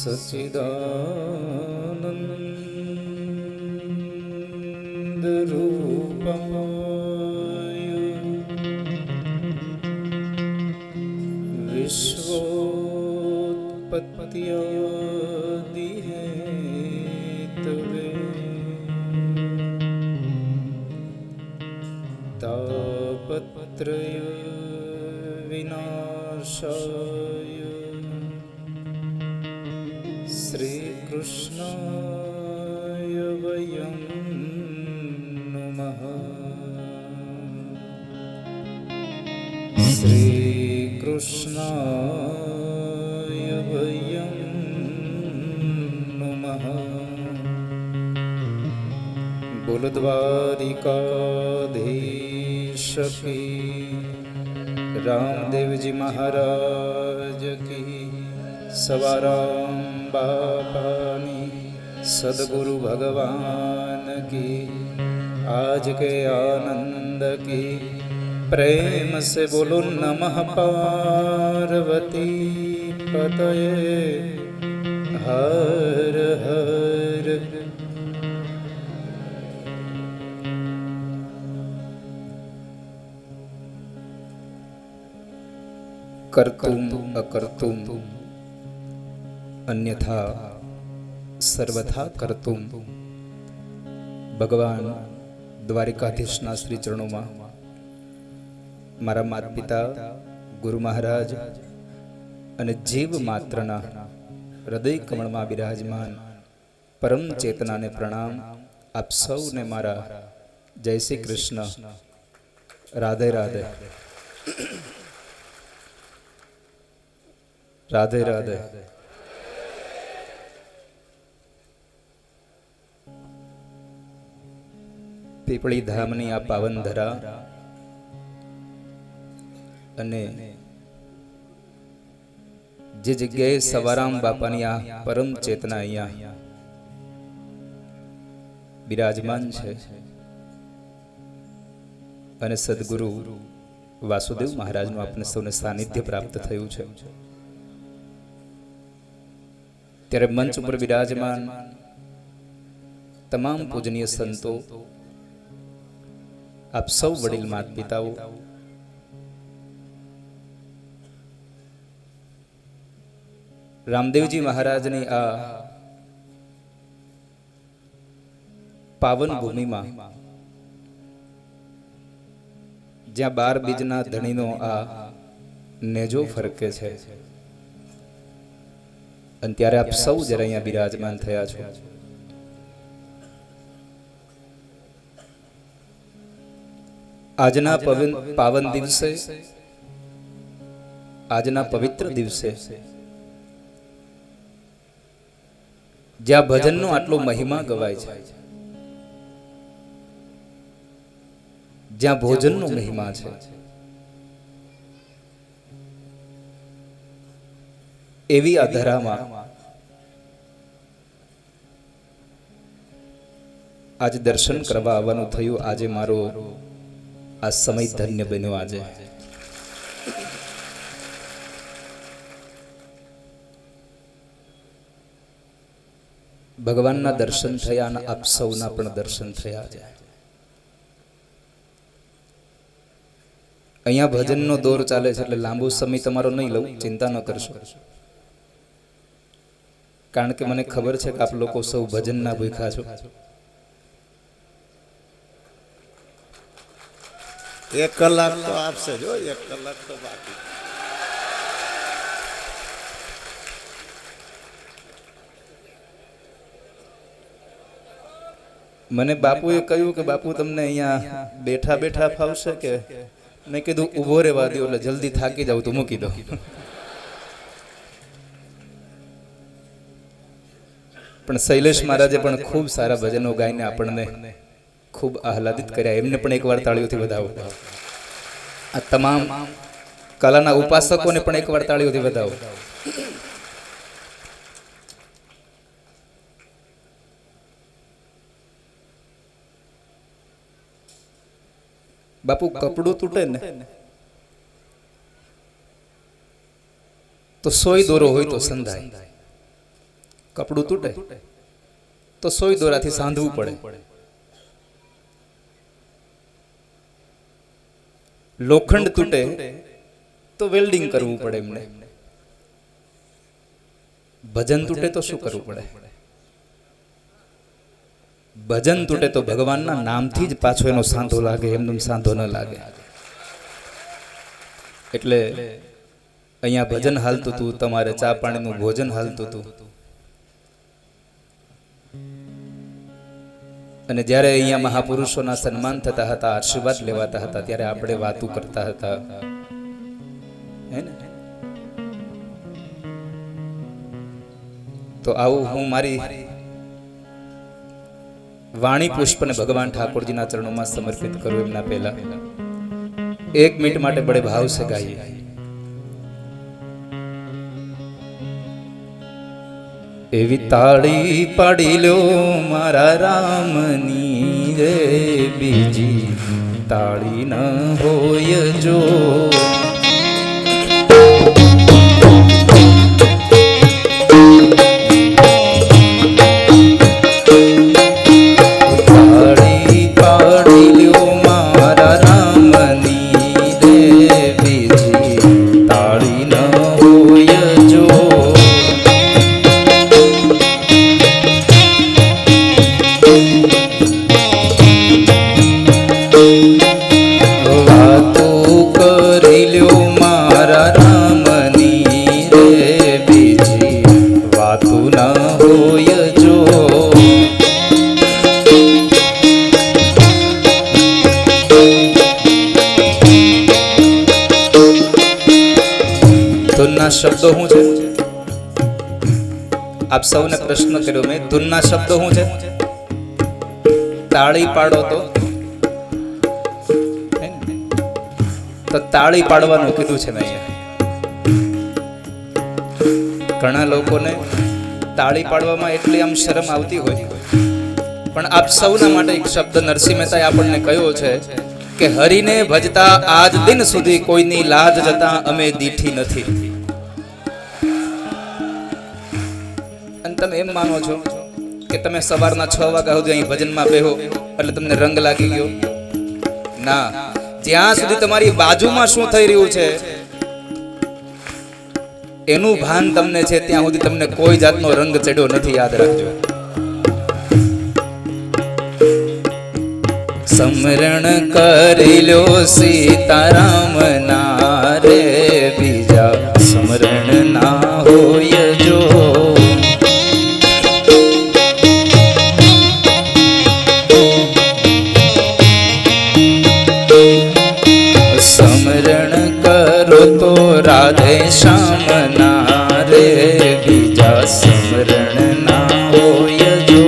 सच्चिदानंद रूपाय विश्वोत्पत्त्यादि Hathaway तापत्रय विनाशाय श्रीकृष्णाय वयं नमः। श्रीकृष्णाय वयं नमः। बोल द्वारिकाधीश की रामदेव जी महाराज की, सवाराम बापानी सदगुरु भगवान की, आज के आनंद की। प्रेम से बोलो नमः पार्वती पतये हर हर। कर्तुम अकर्तुम अन्यथा सर्वथा कर्तुम। भगवान द्वारिकाधीशना श्री चरणों में मारा माता पिता गुरु महाराज अने जीव मात्रना हृदय कमल में विराजमान परम चेतना ने प्रणाम। आप सौ ने मारा जय श्री कृष्ण, राधे राधे राधे राधे। पीपળી ધામની આ પાવન ધરા અને જે જગ્યાએ સવારામ બાપાની આ પરમ ચેતના અહીંયા બિરાજમાન છે અને સદગુરુ વાસુદેવ મહારાજનું આપણે સૌને સાનિધ્ય પ્રાપ્ત થયું છે, ત્યારે મંચ ઉપર વિરાજમાન તમામ પૂજનીય સંતો, આપ સૌ વડીલ માતા પિતાઓ, રામદેવજી મહારાજની આ પાવન ભૂમિમાં જ્યાં 12 બીજના ધણીનો આ નેજો ફરકે છે અને ત્યારે આપ સૌ જરા અહીંયા બિરાજમાન થયા છો। આજના પાવન દિવસે, આજના પવિત્ર દિવસે જ્યાં ભજનનો આટલો મહિમા ગવાય છે, જ્યાં ભોજનનો મહિમા છે, એવી આ ધરામાં આજે દર્શન કરવા આવવાનું થયું। આજે મારો આ સમય ધન્ય બન્યો। આજે ભગવાનના દર્શન થયા અને આપ સૌના પણ દર્શન થયા છે। અહીંયા ભજનનો દોર ચાલે છે એટલે લાંબો સમય તમારો નહીં લઉં, ચિંતા ન કરશો, કારણ કે મને ખબર છે કે આપ લોકો સૌ ભજનના ભૂખ્યા છો। 1 કલાક તો આપશે જો, 1 કલાક તો બાકી। મને બાપુએ કહ્યું કે બાપુ તમને અહીંયા બેઠા બેઠા ફાવશે કે? મેં કીધું ઊભો રહેવા દો, એટલે જલ્દી થાકી જાવ તો મૂકી દો। પણ શૈલેષ મહારાજે પણ ખૂબ સારા ભજનો ગાઈને આપણને ખૂબ આહલાદિત કર્યા। એમને પણ એકવાર તાળીઓથી વધાવો। આ તમામ કલાના ઉપાસકોને પણ એકવાર તાળીઓથી વધાવો। બાપુ કપડું તૂટે ને તો સોય દોરો હોય તો સંધાય, કપડું તૂટે તો સોય દોરાથી સાંધવું પડે, લોખંડ તૂટે તો વેલ્ડિંગ કરવું પડે એમને, ભજન તૂટે તો શું કરવું પડે? ભજન તૂટે તો ભગવાનના નામથી જ પાછો એનો સાંધો લાગે, એમનો સાંધો ન લાગે. એટલે અહીંયા ભજન હાલતું હતું, તમારે ચા પાણીનું ભોજન હાલતું હતું, અને જ્યારે અહીંયા મહાપુરુષોના સન્માન થતા હતા, આશીર્વાદ લેવાતા હતા, ત્યારે આપણે વાતો કરતા હતા, હે ને? તો આવું હું મારી વાણી પુષ્પને ભગવાન ઠાકોરજીના ચરણોમાં સમર્પિત કરું એમના પહેલા 1 મિનિટ માટે બડે ભાવ સે ગાઈએ. એવી તાળી પાડી લો મારા રામની રે, બીજી તાળી ન હોય જો. શબ્દો શું છે? આપ સૌને પ્રશ્ન કર્યો મેં, ધૂનના શબ્દો શું છે? તાળી પાડો તો તાળી પાડવાનું કીધું છે મેં અહીંયા. ઘણા લોકોને તાળી પાડવામાં એટલી આમ શરમ આવતી હોય, પણ આપ સૌના માટે એક શબ્દ નરસિંહ મહેતાએ આપણને કહ્યો છે કે હરિને ભજતા આજ દિન સુધી કોઈની લાજ જતા અમે દીઠી નથી. અને તમે એમ માનો છો કે તમે સવારના 6 વાગ્યા સુધી અહીં ભજનમાં બેહો એટલે તમને રંગ લાગી ગયો? ના, જ્યાં સુધી તમારી બાજુમાં શું થઈ રહ્યું છે એનું ભાન તમને છે, ત્યાં સુધી તમને કોઈ જાતનો રંગ ચડ્યો નથી, યાદ રાખજો. સમરણ કરી લો સીતારામ ના રે, બીજા સમરણ ના હોય જો. સમરણ કરો તો રાધે શ્યામ ના રે, બીજા સમરણ ના હોય જો.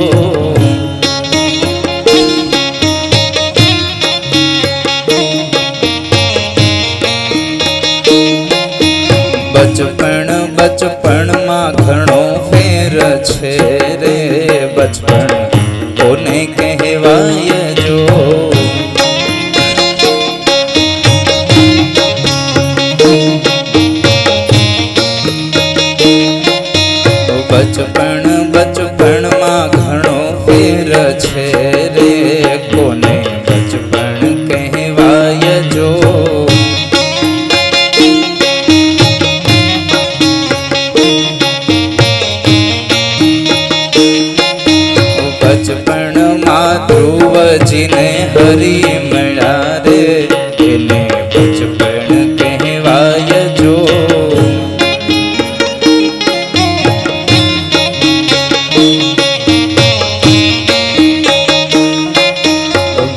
બચપણમાં ઘણો ફેર છે રે, બચપણ કોને કહેવાય જો. બચપણમાં ઘણો ફેર છે રે, કોને બચપણ કહેવાય જો. બચપણમાં ધ્રુવજીને હરી મળ્યા રે, એને બચપણ કહેવાય જો.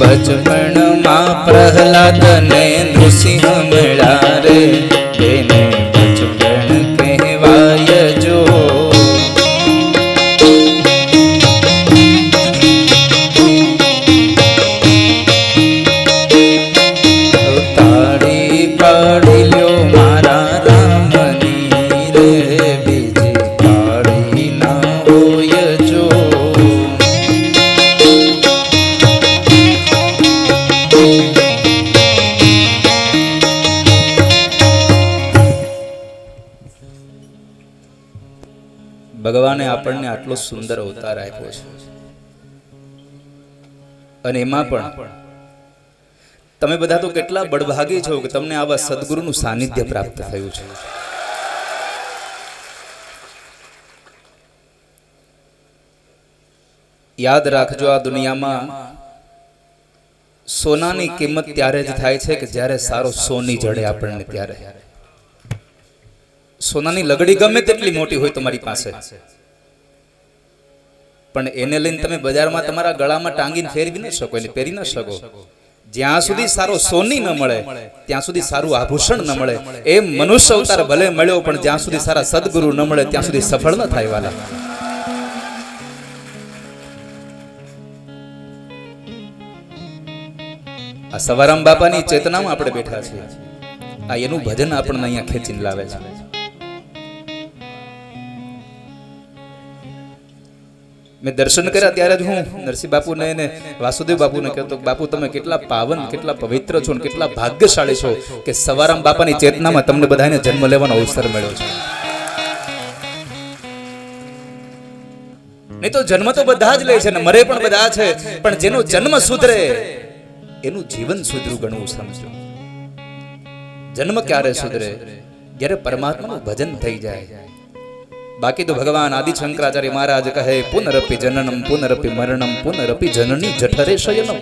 બચપણમાં પ્રહલાદ ને નૃસિંહ મળ્યા રે, એને બચપણ કહેવાય જો. તાળી પાડી લ્યો મારા રામની રે, બીજી તાળી ના હોય જો. ભગવાને આપણને આટલો સુંદર અવતાર આપ્યો છે, અને એમાં પણ તમે બધા તો કેટલા બળભાગી છો કે તમને આવા સદગુરુનું સાનિધ્ય પ્રાપ્ત થયું છે. યાદ રાખજો, આ દુનિયામાં સોનાની કિંમત ત્યારે જ થાય છે કે જ્યારે સારો સોની જડે આપણને. ત્યારે સોનાની લગડી ગમે તેટલી મોટી હોય તમારી પાસે, પણ એને લઈને તમે બજારમાં તમારા ગળામાં ટાંગીને ફેરવી ન શકો, એટલે પહેરી ન શકો. જ્યાં સુધી સારો સોની ન મળે ત્યાં સુધી સારું આભૂષણ ન મળે. એમ મનુષ્ય અવતાર ભલે મળ્યો, પણ જ્યાં સુધી સારા સદગુરુ ન મળે ત્યાં સુધી સફળ ન થાય વાલા. આ સવારામ બાપાની ચેતનામાં આપણે બેઠા છીએ. આ એનું ભજન આપણને અહીંયા ખેંચીને લાવે છે. મેં દર્શન કર્યા ત્યારે જ હું નરસિંહ બાપુને અને વાસુદેવ બાપુને કહેતો, બાપુ તમે કેટલા પાવન, કેટલા પવિત્ર છો અને કેટલા ભાગ્યશાળી છો કે સવારામ બાપાની ચેતનામાં તમને બધાને જન્મ લેવાનો અવસર મળ્યો છે. નહીં તો જન્મ તો બધા જ લે છે ને મરે પણ બધા છે, પણ જેનો જન્મ સુધરે એનું જીવન સુધરું ગણવું સમજો. જન્મ ક્યારે સુધરે? જ્યારે પરમાત્માનું ભજન થઈ જાય. બાકી તો ભગવાન આદિ શંકરાચાર્ય મહારાજ કહે, પુનરપી જનનમ પુનરપી મરણમ પુનરપી જનની જઠરે શયનમ.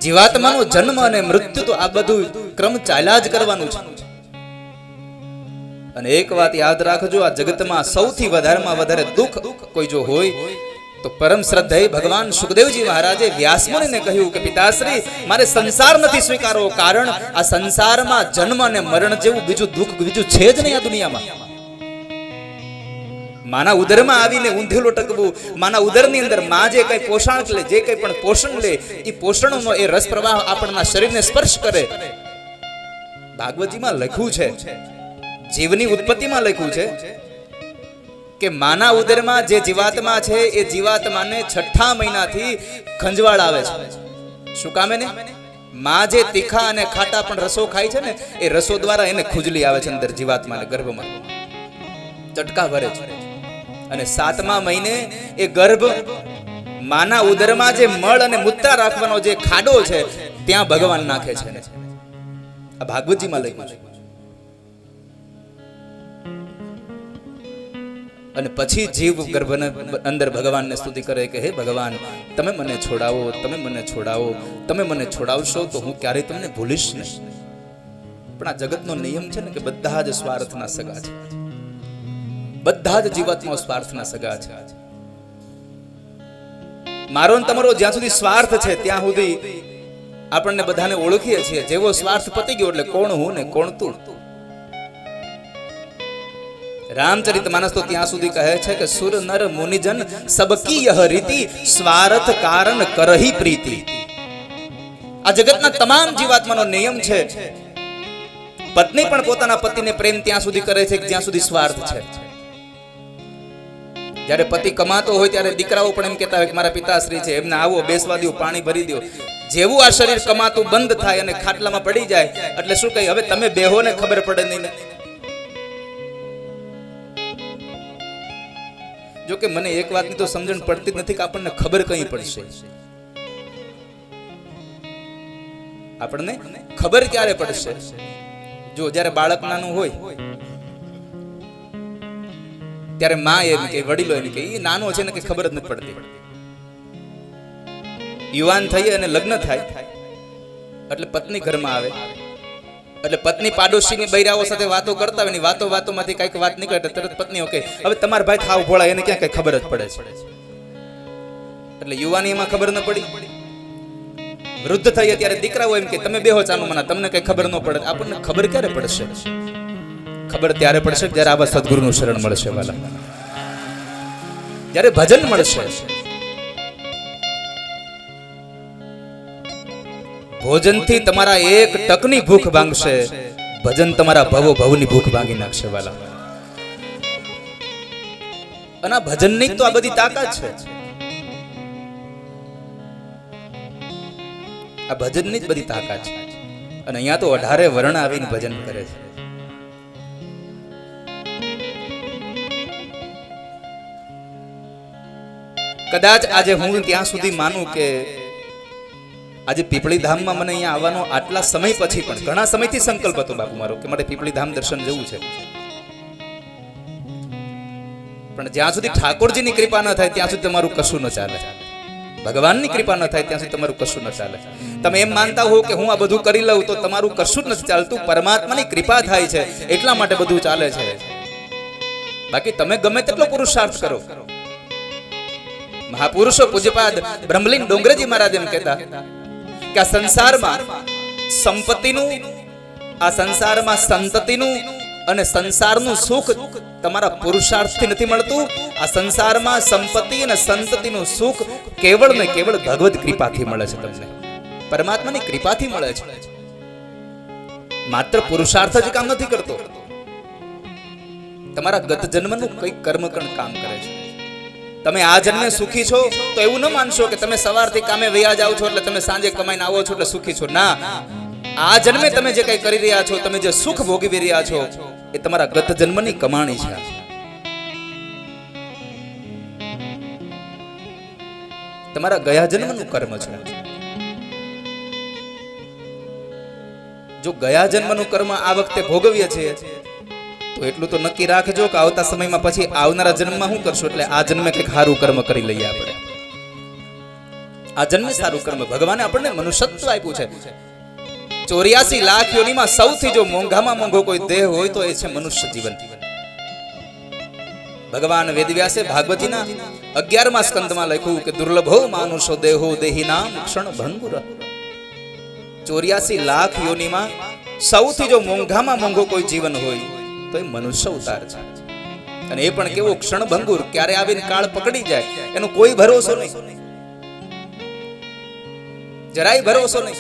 જીવાત્માનો જન્મ અને મૃત્યુ તો આ બધું ક્રમ ચાલ્યા જ કરવાનું છે. અને એક વાત યાદ રાખજો, આ જગતમાં સૌથી વધારેમાં વધારે દુઃખ કોઈ જો હોય તો પરમ શ્રદ્ધેય ભગવાન સુખદેવજી મહારાજે વ્યાસમુનિને કહ્યું કે પિતાશ્રી, મારે સંસાર નથી સ્વીકારવો, કારણ આ સંસારમાં જન્મ અને મરણ જેવું બીજું દુઃખ બીજું છે જ નહીં આ દુનિયામાં. માના ઉદરમાં આવીને ઊંધેલું ટકવું, માના ઉદરની અંદર માં જે કઈ પોષણ લે, જે કઈ પણ પોષણ લે, એ પોષણનો એ રસ પ્રવાહ આપણા શરીરને સ્પર્શ કરે. ભાગવતજીમાં લખ્યું છે, જીવની ઉત્પત્તિમાં લખ્યું છે કે માના ઉદરમાં જે જીવાત્મા છે એ જીવાત્માને 6ઠા મહિનાથી ખંજવાળ આવે છે. શું કામે ને? માં જે તીખા અને ખાટા પણ રસો ખાય છે ને, એ રસો દ્વારા એને ખુજલી આવે છે અંદર જીવાત્માને ગર્ભમાં, ચટકા ભરે છે. અને 7મા મહિને એ ગર્ભ માના ઉદરમાં જે મળ અને મૂત્રા રાખવાનો જે ખાડો છે ત્યાં ભગવાન નાખે છે. આ ભાગવતજીમાં લખ્યું છે. અને પછી જીવ ગર્ભને અંદર ભગવાનને સ્તુતિ કરે કે હે ભગવાન, તમે મને છોડાવો, તમે મને છોડાવો, તમે મને છોડાવશો તો હું ક્યારેય તમને ભૂલીશ નહીં. પણ આ જગતનો નિયમ છે ને કે બધા જ સ્વાર્થના સગા છે, બધા જ જીવાત્માઓ સ્વાર્થના સગા છે. મારો ને તમારો જ્યાં સુધી સ્વાર્થ છે ત્યાં સુધી આપણને બધાને ઓળખીએ છીએ. જેવો સ્વાર્થ પતી ગયો એટલે કોણ હું ને કોણ તું. રામચરિત માનસ તો ત્યાં સુધી કહે છે કે સુર નર મુનિજન સબકી યહ રીતિ, સ્વાર્થ કારણ કરહી પ્રીતિ. આ જગતના તમામ જીવાત્માનો નિયમ છે. પત્ની પણ પોતાના પતિને પ્રેમ ત્યાં સુધી કરે છે જ્યાં સુધી સ્વાર્થ છે. જ્યારે પતિ કમાતો હોય ત્યારે દીકરાઓ પણ એમ કહેતા હોય કે મારા પિતાશ્રી છે, એમને આવો બેસવા દો, પાણી ભરી દો. જેવું આ શરીર કમાતું બંધ થાય અને ખાટલામાં પડી જાય એટલે શું કહે, હવે તમે બેહો ને ખબર પડે નહીં ને. જો કે મને એક વાતની તો સમજણ પડતી જ નથી કે આપણને ખબર કઈ પડશે. આપણને ખબર ક્યારે પડશે? જો જ્યારે બાળક નાનું હોય ત્યારે માં એમ કે, વડીલો એમ કે, એ નાનો છે ને કે ખબર જ નથી પડતી. યુવાન થઈ અને લગ્ન થાય એટલે પત્ની ઘરમાં આવે એટલે પત્ની પાડોશીની બૈરાઓ સાથે વાતો કરતા હોય ને વાતોમાંથી કઈક વાત નીકળે એટલે તરત પત્ની ઓકે, હવે તમારા ભાઈ થાવ ભોળા, એને ક્યાં કઈ ખબર જ પડે છે. એટલે યુવાની એમાં ખબર ન પડી. વૃદ્ધ થઈ ત્યારે દીકરાઓ એમ કે તમે બેહો ચાલુ મના, તમને કઈ ખબર ન પડે. આપણને ખબર ક્યારે પડશે? ખબર ત્યારે પડશે જ્યારે આવા સદગુરુનું શરણ મળશે વાલા, જ્યારે ભજન મળશે. ભોજનથી તમારા એક ટકની ભૂખ ભાંગશે, ભજન તમારા ભવો ભવની ભૂખ ભાંગી નાખશે વાલા. અને આ ભજનની તો આ બધી તાકાત છે. આ ભજનની જ બધી તાકાત છે. અને અહીંયા તો 18 વર્ણ આવીને ભજન કરે છે. કદાચ આજે હું ત્યાં સુધી માનું કે આજે પીપળી ધામમાં મને અહીંયા આવવાનો આટલા સમય પછી પણ ઘણા સમયથી સંકલ્પ હતો બાપુ મારો કે મારે પીપળી ધામ દર્શન જવું છે, પણ જ્યાં સુધી ઠાકોરજીની કૃપા ન થાય ત્યાં સુધી તમારું કશું ન ચાલે, ભગવાનની કૃપા ન થાય ત્યાં સુધી તમારું કશું ન ચાલે. તમે એમ માનતા હો કે હું આ બધું કરી લઉં તો તમારું કશું જ નથી ચાલતું, પરમાત્માની કૃપા થાય છે એટલા માટે બધું ચાલે છે. બાકી તમે ગમે તેટલો પુરુષાર્થ કરો. મહાપુરુષો પૂજ્યપાદ બ્રહ્મલીન ડોંગરેજી મહારાજ એમ કહેતા કે આ સંસારમાં સંપત્તિનું, આ સંસારમાં સંતતિનું અને સંસારનું સુખ તમારા પુરુષાર્થથી નથી મળતું. આ સંસારમાં સંપત્તિ અને સંતતિનું સુખ કેવળ ને કેવળ ભગવદ કૃપાથી મળે છે, તમને પરમાત્માની કૃપાથી મળે છે. માત્ર પુરુષાર્થ જ કામ નથી કરતો, તમારા ગત જન્મનું કઈ કર્મકણ કામ કરે છે. તમે આ જન્મે સુખી છો તો એવું ન માનશો કે તમે સવારથી કામે વયા જાઓ છો એટલે તમે સાંજે કમાઈને આવો છો એટલે સુખી છો. ના, આ જન્મે તમે જે કઈ કરી રહ્યા છો, તમે જે સુખ ભોગવી રહ્યા છો એ તમારા ગત જન્મની કમાણી છે. તમારા ગયા જન્મનું કર્મ છે. જો ગયા જન્મનું કર્મ આ વખતે ભોગવીએ છીએ તો એટલું તો નક્કી રાખજો કે આવતા સમયમાં પછી આવનારા જન્મમાં શું કરશું, એટલે આ જન્મે કંઈક સારું કર્મ કરી લઈએ આપણે. આ જન્મે સારું કર્મ, ભગવાને આપણને મનુષ્યત્વ આપ્યું છે. 84 લાખ યોનીમાં સૌથી જો મોંઘામાં મોંઘો કોઈ દેહ હોય તો એ છે મનુષ્ય જીવન. ભગવાન વેદવ્યાસે ભાગવતીના 11મા સ્કંદમાં લખ્યું કે દુર્લભો માનુષો દેહો દેહિનામ ક્ષણ ભંગુર. 84 લાખ યોનીમાં સૌથી જો મોંઘામાં મોંઘો કોઈ જીવન હોય તો એ મનુષ્ય અવતાર છે. અને એ પણ કેવો ક્ષણ ભંગુર, ક્યારે આવીને કાળ પકડી જાય એનો કોઈ ભરોસો નહીં, જરાય ભરોસો નહીં.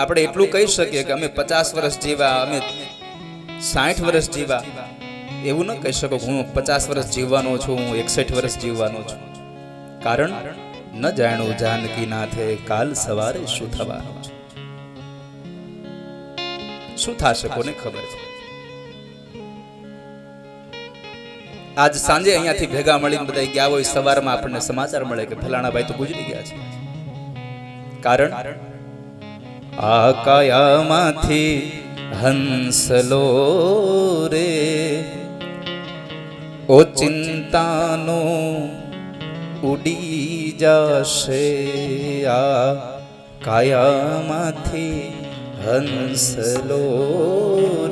આપણે એટલું કહી શકીએ કે અમે 50 વર્ષ જીવા, અમે 60 વર્ષ જીવા, એવું ન કહી શકો હું 50 વર્ષ જીવવાનો છું, હું 61 વર્ષ જીવવાનો છું. કારણ ન જાણું જાનકી નાથે કાલ સવારે શું થવાનું છે, શું થશે કોને ખબર છે. આજ સાંજે અહીંયાથી ભેગા મળીને બધા ગયા હોય, સવારમાં આપણને સમાચાર મળે કે ફલાણા ભાઈ તો ગુજરી ગયા છે. કારણ આ કાયામાંથી હંસલો રે ઓ ચિંતાનો ઉડી જશે, આ કાયામાંથી હંસલો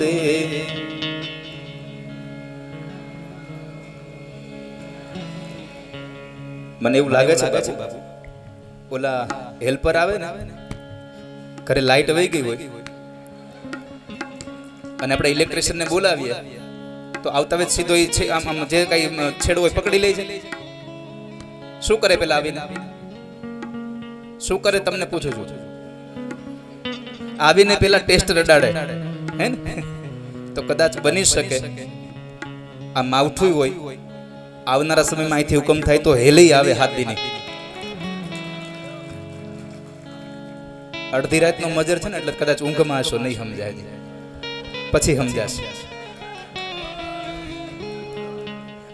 રે. મને એવું લાગે છે બાપુ, ઓલા હેલ્પર આવે ને, ઘરે લાઈટ વહી ગઈ હોય અને આપણે ઇલેક્ટ્રિશિયન ને બોલાવીએ તો આવતા વેત સીધો આમ જે કઈ છેડો હોય પકડી લે છે. શું કરે પેલા આવીને, શું કરે તમને પૂછું છું. આવીને પેલા ટેસ્ટ રડાડે હે ને. તો કદાચ બની શકે આ માવઠું હોય, આવનારા સમયમાં અહીંથી હુકમ થાય તો હેલી આવે હાથ દીની. અડધી રાતનો મજર છે ને એટલે કદાચ ઊંઘમાં હશો, નહીં સમજાય, પછી સમજાશે.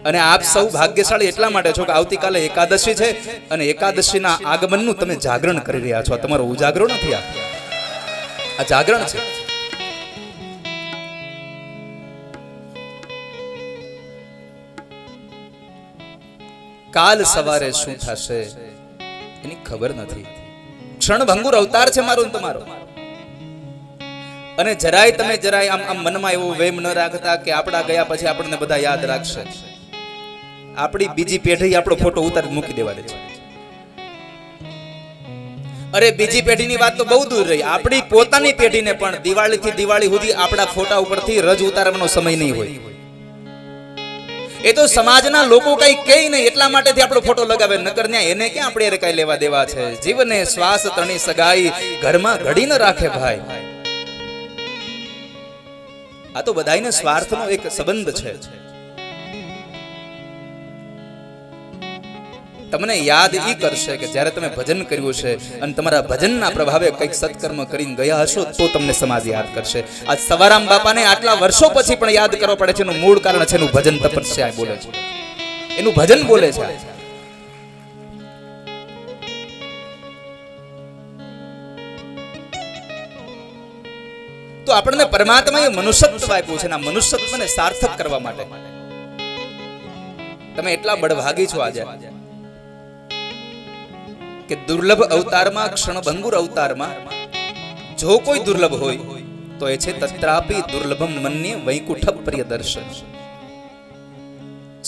અને આપ સૌ ભાગ્યશાળી એટલા માટે છો કે આવતીકાલે એકાદશી છે અને એકાદશીના આગમનનું તમે જાગરણ કરી રહ્યા છો. તમારો ઉજાગરો નથી, આ જાગરણ છે. કાલ સવારે શું થશે એની ખબર નથી. ક્ષણભંગુર અવતાર છે મારો તમારો. અને જરાય આમ મનમાં એવો વેમ ન રાખતા કે આપણા ગયા પછી આપણને બધા યાદ રાખશે. આપણી બીજી પેઢી આપણો ફોટો ઉતારી મૂકી દેવા દે છે. અરે બીજી પેઢીની વાત તો બહુ દૂર રહી, આપણી પોતાની પેઢીને પણ દિવાળીથી દિવાળી સુધી આપણા ફોટા ઉપરથી રજ ઉતારવાનો સમય નહીં હોય. એ તો સમાજના લોકો કઈ કહે નહીં એટલા માટેથી આપણો ફોટો લગાવે, નકર ન્યા એને ક્યાં આપણે કઈ લેવા દેવા છે. જીવને શ્વાસ તણી સગાઈ ઘરમાં ઘડી ન રાખે ભાઈ. આ તો બધાયને સ્વાર્થનો એક સંબંધ છે. તમને યાદ ઈ કરશે કે જ્યારે તમે ભજન કર્યું છે અને તમારા ભજનના પ્રભાવે કંઈક સત્કર્મ કરીને ગયા હશો તો તમને સમાજ યાદ કરશે. આજ સવારામ બાપાને આટલા વર્ષો પછી પણ યાદ કરવો પડે છે. એનું મૂળ કારણ છે એનું ભજન તપસ્યા બોલે છે, એનું ભજન બોલે છે. તો આપણને પરમાત્માએ મનુષ્યત્વ આપ્યું છે. મનુષ્યત્વને સાર્થક કરવા માટે તમે એટલા બળભાગી છો આજે કે દુર્લભ અવતારમાં, ક્ષણભંગુર અવતારમાં જો કોઈ દુર્લભ હોય તો એ છે તત્રાપી દુર્લભમ મન્ય વૈકુંઠ પ્રિય દર્શન.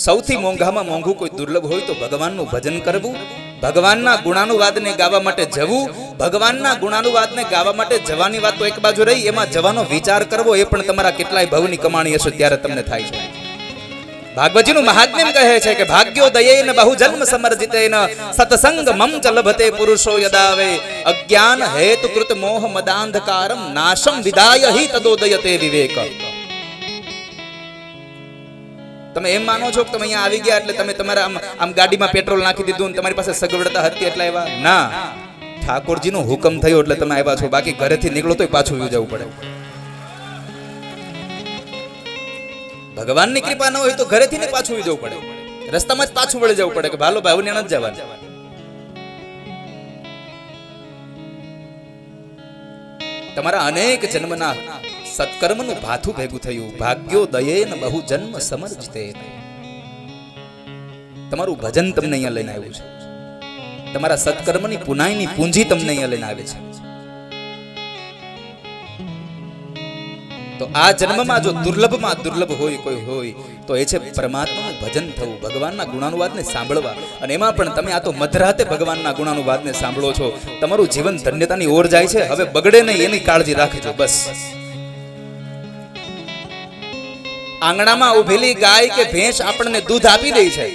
સૌથી મોંઘામાં મોંઘું કોઈ દુર્લભ હોય તો ભગવાનનું ભજન કરવું, ભગવાનના ગુણાનુવાદને ગાવા માટે જવું. ભગવાનના ગુણાનુવાદને ગાવા માટે જવાની વાત તો એક બાજુ રહી, એમાં જવાનો વિચાર કરવો એ પણ તમારા કેટલાય ભવની કમાણી હશે ત્યારે તમને થાય છે. ભાગવતજીનું મહાત્મ્ય કહે છે કે ભાગ્યોદયેન બહુજન્મ સમર્જિતેન સત્સંગ મમ ચ લભતે પુરુષો યદાવે અજ્ઞાન હેતુકૃત મોહ મદાંધકારમ નાશમ વિદાય હિ તદોદયતે વિવેક. તમે એમ માનો છો કે તમે અહીંયા આવી ગયા એટલે તમે તમારા આમ ગાડીમાં પેટ્રોલ નાખી દીધું ને તમારી પાસે સગવડતા હતી એટલે આવ્યા? ના, ઠાકોરજીનો હુકમ થયો એટલે તમે આવ્યા છો. બાકી ઘરેથી નીકળો તો પાછું જવું પડે. ભગવાનની કૃપા ન હોય તો ઘરેથી ને પાછું જવું પડે, રસ્તામાં જ પાછું વળી જવું પડે કે ભાલો ભાવને ન જવાનું. તમારા અનેક જન્મના સત્કર્મનું ભાથું ભેગું થયું. ભાગ્યોદયેન બહુ જન્મ સમર્જિતે. તમારું ભજન તમને અહીંયા લઈને આવ્યું છે. તમારા સત્કર્મની પુનાઈની પૂંજી તમને અહીંયા લઈને આવે છે. તો આ જન્મમાં જો દુર્લભમાં દુર્લભ હોય કોઈ હોય તો એ છે પરમાત્માનું ભજન થવું, ભગવાનના ગુણાનુવાદને સાંભળવા. અને એમાં પણ તમે આ તો મધરાતે ભગવાનના ગુણાનુવાદને સાંભળો છો. તમારું જીવન ધન્યતાની ઓર જાય છે. હવે બગડે નહીં એની કાળજી રાખજો બસ. આંગણામાં ઉભેલી ગાય કે ભેંસ આપણને દૂધ આપી દે છે,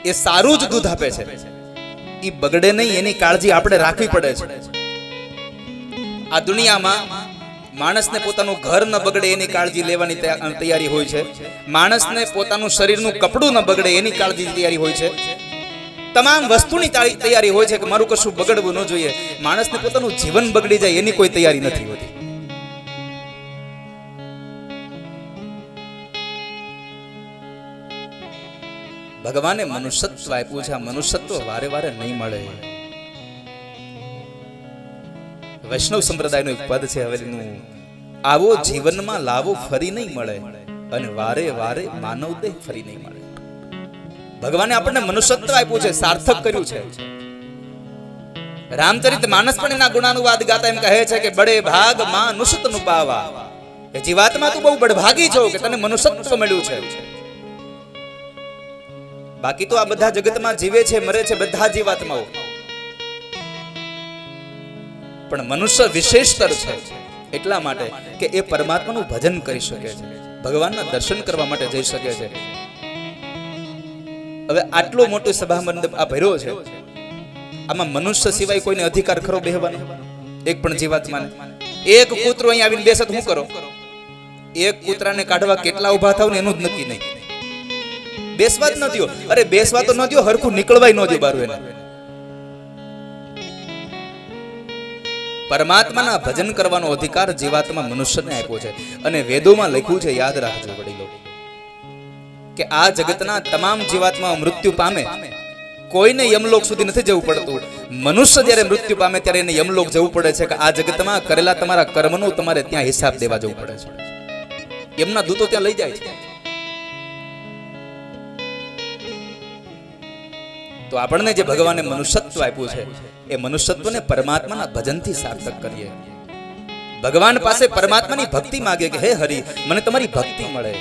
એ સારું જ દૂધ આપે છે. એ બગડે નહીં એની કાળજી આપણે રાખવી પડે છે. આ દુનિયામાં માણસને પોતાનું ઘર ન બગડે એની કાળજી લેવાની તૈયારી હોય છે. માણસને પોતાનું શરીરનું કપડું ન બગડે એની કાળજી તૈયારી હોય છે. તમામ વસ્તુની તૈયારી હોય છે કે મારું કશું બગડવું ન જોઈએ. માણસને પોતાનું જીવન બગડી જાય એની કોઈ તૈયારી નથી હોતી. ભગવાને મનુષ્યત્વ આપ્યું છે. આ મનુષ્યત્વ વારે વારે નહીં મળે. વૈષ્ણવ સંપ્રદાયનું એક પદ છે હવેલીનું, આવો જીવનમાં લાવો ફરી નહીં મળે અને વારે વારે માનવ દેહ ફરી નહીં મળે. ભગવાને આપણને મનુષ્યત્વ આપ્યું છે, સાર્થક કર્યું છે. રામચરિત માનસ પણ એના ગુણાનુવાદ ગાતા એમ કહે છે કે બડે ભાગ માં નુસત નું પાવા. એ જીવાત્મા તું બહુ બડભાગી છો કે તને મનુષ્યત્વ મળ્યું છે. બાકી તો આ બધા જગતમાં જીવે છે, મરે છે બધા જીવાત્માઓ, પણ મનુષ્ય વિશેષતર છે એટલા માટે કે એ પરમાત્માનું ભજન કરી શકે છે, ભગવાનના દર્શન કરવા માટે જઈ શકે છે. હવે આટલો મોટો સભા મંડપ આ ભર્યો છે, આમાં મનુષ્ય સિવાય કોઈને અધિકાર ખરો બેહવાનો? એક પણ જીવાત્માને? એક કૂતરો અહીં આવીને બેસત શું કરો? એક કૂતરાને કાઢવા કેટલા ઉભા થાવ ને એનું જ નક્કી નહીં. બેસવા જ ન દો. અરે બેસવા તો ન દો, હરખું નીકળવાય ન દો બારું એને. પરમાત્માના ભજન કરવાનો અધિકાર જીવાત્મા મનુષ્યને આપ્યો છે. અને વેદોમાં લખ્યું છે, યાદ રાખજો વડીલો, કે આ જગતના તમામ જીવાત્મા મૃત્યુ પામે, કોઈને યમલોક સુધી નથી જવું પડતું. મનુષ્ય જ્યારે મૃત્યુ પામે ત્યારે એને યમલોક જવું પડે છે કે આ જગતમાં કરેલા તમારા કર્મનો તમારે ત્યાં હિસાબ દેવા જવું પડે છે. એમના દૂતો ત્યાં લઈ જાય છે. તો આપણને જે ભગવાને મનુષ્યત્વ આપ્યું છે એ મનુષ્યત્વને પરમાત્માના ભજનથી સાર્થક કરીએ. ભગવાન પાસે પરમાત્માની ભક્તિ માંગે કે હે હરિ, મને તમારી ભક્તિ મળે.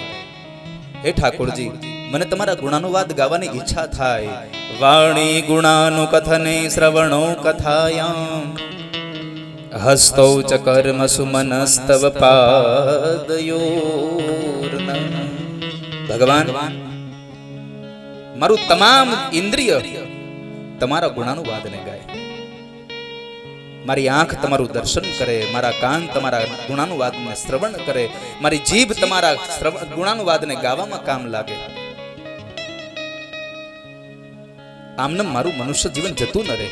હે ઠાકોરજી, મને તમારા ગુણાનુવાદ ગાવાની ઈચ્છા થાય. વાણી ગુણાનું કથને શ્રવણો કથાયામ હસ્તૌ ચ કર્મ સુમનસ્તવ પાદયોર્ન. ભગવાન, મારું તમામ ઇન્દ્રિય તમારા ગુણાનુવાદને ગાય. મારી આંખ તમારું દર્શન કરે, મારા કાન તમારા ગુણાનુવાદને શ્રવણ કરે, મારી જીભ તમારા ગુણાનુવાદને ગાવામાં કામ લાગે. આમને મારું મનુષ્ય જીવન જતું ન રહે.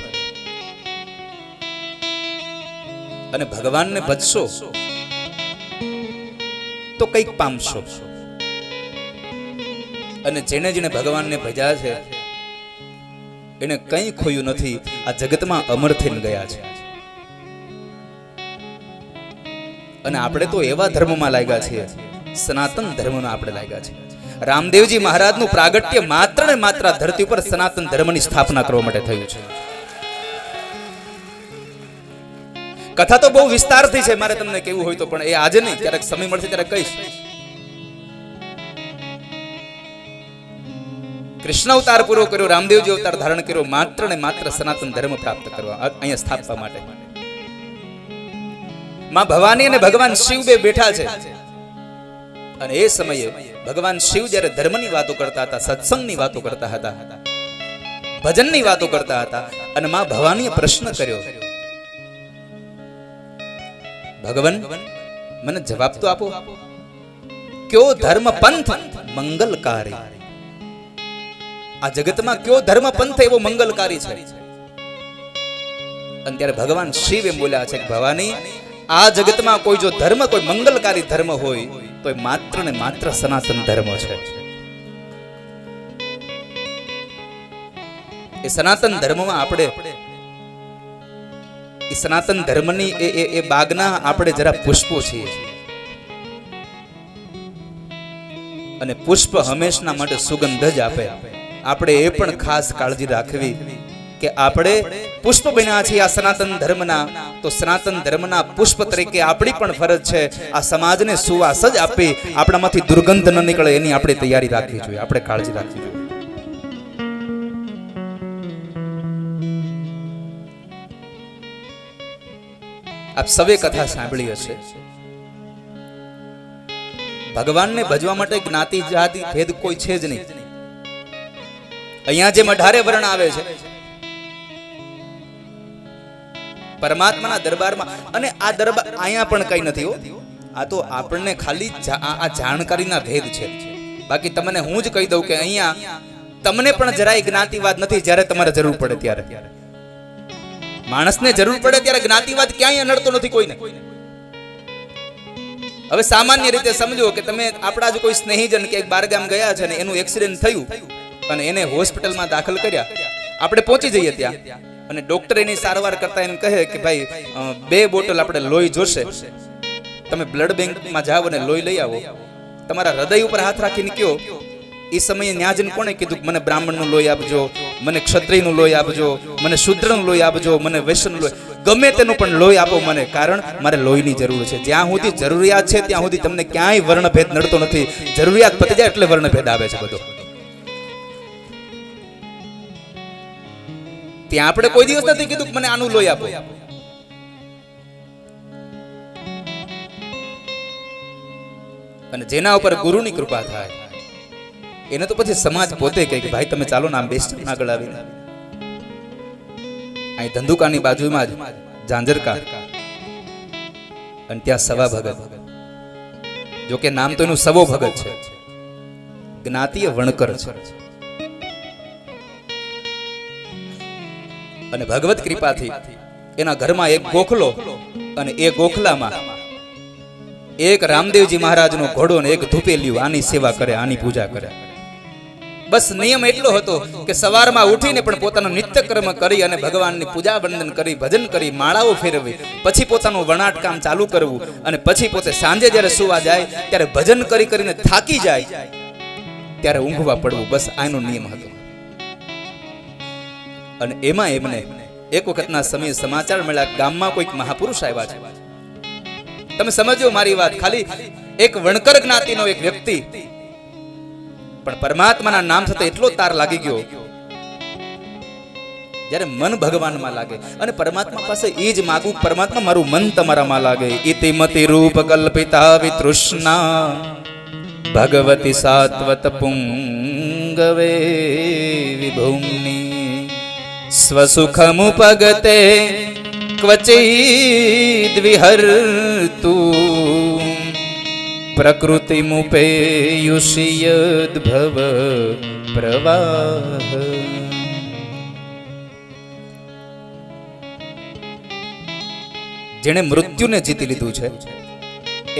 અને ભગવાનને ભજશો તો કંઈક પામશો. અને જેને જેને ભગવાનને ભજ્યા છે એને કંઈ ખોયું નથી. આ જગતમાં અમર થઈને ગયા છે. અને આપણે તો એવા ધર્મમાં લાગ્યા છીએ, સનાતન ધર્મમાં આપણે લાગ્યા છીએ. રામદેવજી મહારાજનું પ્રાગટ્ય માત્ર ને માત્ર ધરતી ઉપર સનાતન ધર્મની સ્થાપના કરવા માટે થયું છે. કથા તો બહુ વિસ્તારથી છે, મારે તમને કેવું હોય તો, પણ એ આજે નહીં, ક્યારેક સમય મળશે ત્યારે કહીશ. કૃષ્ણ અવતાર પૂરો કર્યો, રામદેવજી અવતાર ધારણ કર્યો માત્ર ને માત્ર સનાતન ધર્મ પ્રાપ્ત કરવા, અહીંયા સ્થાપવા માટે. માં ભવાની અને ભગવાન શિવ બે બેઠા છે. અને એ સમયે ભગવાન શિવ જ્યારે ધર્મની વાતો કરતા હતા, સત્સંગની વાતો કરતા હતા, ભજનની વાતો કરતા હતા, અને માં ભવાનીએ પ્રશ્ન કર્યો, ભગવાન મને જવાબ તો આપો, કયો ધર્મ પંથ મંગલકારી? આ જગતમાં કયો ધર્મ પંથ એવો મંગલકારી છે? અને ત્યારે ભગવાન શિવ એમ બોલ્યા છે કે ભવાની, આ જગતમાં કોઈ જો ધર્મ, કોઈ મંગલકારી ધર્મ હોય તો એ માત્ર ને માત્ર સનાતન ધર્મ છે. એ સનાતન ધર્મમાં આપણે, એ સનાતન ધર્મની એ બાગના આપણે જરા પુષ્પો છીએ. અને પુષ્પ હંમેશના માટે સુગંધ જ આપે. આપણે એ પણ ખાસ કાળજી રાખવી કે આપણે પુષ્પ બન્યા છીએ આ સનાતન ધર્મના, તો સનાતન ધર્મના પુષ્પ તરીકે આપણી પણ ફરજ છે આ સમાજને સુવાસ જ આપી, આપણામાંથી દુર્ગંધ ન નીકળે એની આપણે તૈયારી રાખવી જોઈએ, આપણે કાળજી રાખવી જોઈએ. આપ સવે કથા સાંભળી હશે. ભગવાનને ભજવા માટે જ્ઞાતિ જાતિ ભેદ કોઈ છે જ નહીં. અહીંયા જે 18 વર્ણ આવે છે પરમાત્માના દરબારમાં, અને આ દરબાર અહીંયા પણ કઈ નથી હો, આ તો આપણને ખાલી આ જાણકારીના ભેદ છે. બાકી તમને હું જ કહી દઉં કે અહીંયા તમને પણ જરાય જ્ઞાતિવાદ નથી. જ્યારે તમારે જરૂર પડે ત્યારે, માણસને જરૂર પડે ત્યારે જ્ઞાતિવાદ ક્યાંય નડતો નથી કોઈને. હવે સામાન્ય રીતે સમજો કે તમે આપણા જ કોઈ સ્નેહીજન કે બારગામ ગયા છે ને એનું એક્સિડન્ટ થયું અને એને હોસ્પિટલમાં દાખલ કર્યા, આપણે પહોંચી જઈએ ત્યાં અને ડોક્ટર એની સારવાર કરતા એમ કહે કે ભાઈ 2 બોટલ આપણે લોહી જોશે, તમે બ્લડ બેંકમાં જાઓ અને લોહી લઈ આવો. તમારા હૃદય ઉપર હાથ રાખીને કયો, એ સમયે ન્યાજન કોણે કીધું મને બ્રાહ્મણનું લોહી આપજો, મને ક્ષત્રિયનું લોહી આપજો, મને શૂદ્રનું લોહી આપજો, મને વૈશ્યનું લોહી, ગમે તેનું પણ લોહી આપો મને, કારણ મારે લોહીની જરૂર છે. જ્યાં સુધી જરૂરિયાત છે ત્યાં સુધી તમને ક્યાંય વર્ણભેદ નડતો નથી. જરૂરિયાત પતી જાય એટલે વર્ણભેદ આવે છે બધો. ત્યાં આપણે કોઈ દિવસ નથી કીધું કે મને આનું લોહી આપો. અને જેના ઉપર ગુરુની કૃપા થાય એને તો પછી સમાજ પોતે કહે કે ભાઈ તમે ચાલો ને આમ બેસ્ટ આગળ આવીને. અહીં ધંધુકાની બાજુમાં જ ઝાંઝરકા, અને ત્યાં સવા ભગત, જો કે નામ તો એનું સવો ભગત છે, જ્ઞાતિય વણકર છે. અને ભગવત કૃપાથી એના ઘરમાં એક ગોખલો, અને એ ગોખલામાં એક રામદેવજી મહારાજનો ઘોડો ને એક ધૂપેલિયું, આની સેવા કરે, આની પૂજા કરે. બસ નિયમ એટલો હતો કે સવારમાં ઉઠીને પણ પોતાનો નિત્ય કર્મ કરી અને ભગવાનની પૂજા વંદન કરી, ભજન કરી, માળાઓ ફેરવી, પછી પોતાનું વણાટ કામ ચાલુ કરવું, અને પછી પોતે સાંજે જ્યારે સુવા જાય ત્યારે ભજન કરી કરીને થાકી જાય ત્યારે ઊંઘવા પડવું. બસ આનો નિયમ હતો. અને એમાં એમને એક વખતના સમયે સમાચાર મળ્યા, ગામમાં કોઈક મહાપુરુષ આવ્યા છે. તમે સમજો મારી વાત, ખાલી એક વણકર જ્ઞાતિનો એક વ્યક્તિ, પણ પરમાત્માના નામ થતા એટલો તાર લાગી ગયો. જ્યારે મન ભગવાનમાં લાગે અને પરમાત્મા પાસે એ જ માગું, પરમાત્મા મારું મન તમારામાં લાગે. ઇતિમતિ રૂપ કલ્પિતા વિતૃષ્ણા ભગવતી સાત્વત પુંગવે વિભુમ્ની સ્વસુખમુપગતે ક્વચિદ વિહર્તુ પ્રકૃતિમુપેયુષિયદ્ભવ પ્રવાહ. જેણે મૃત્યુને જીતી લીધું છે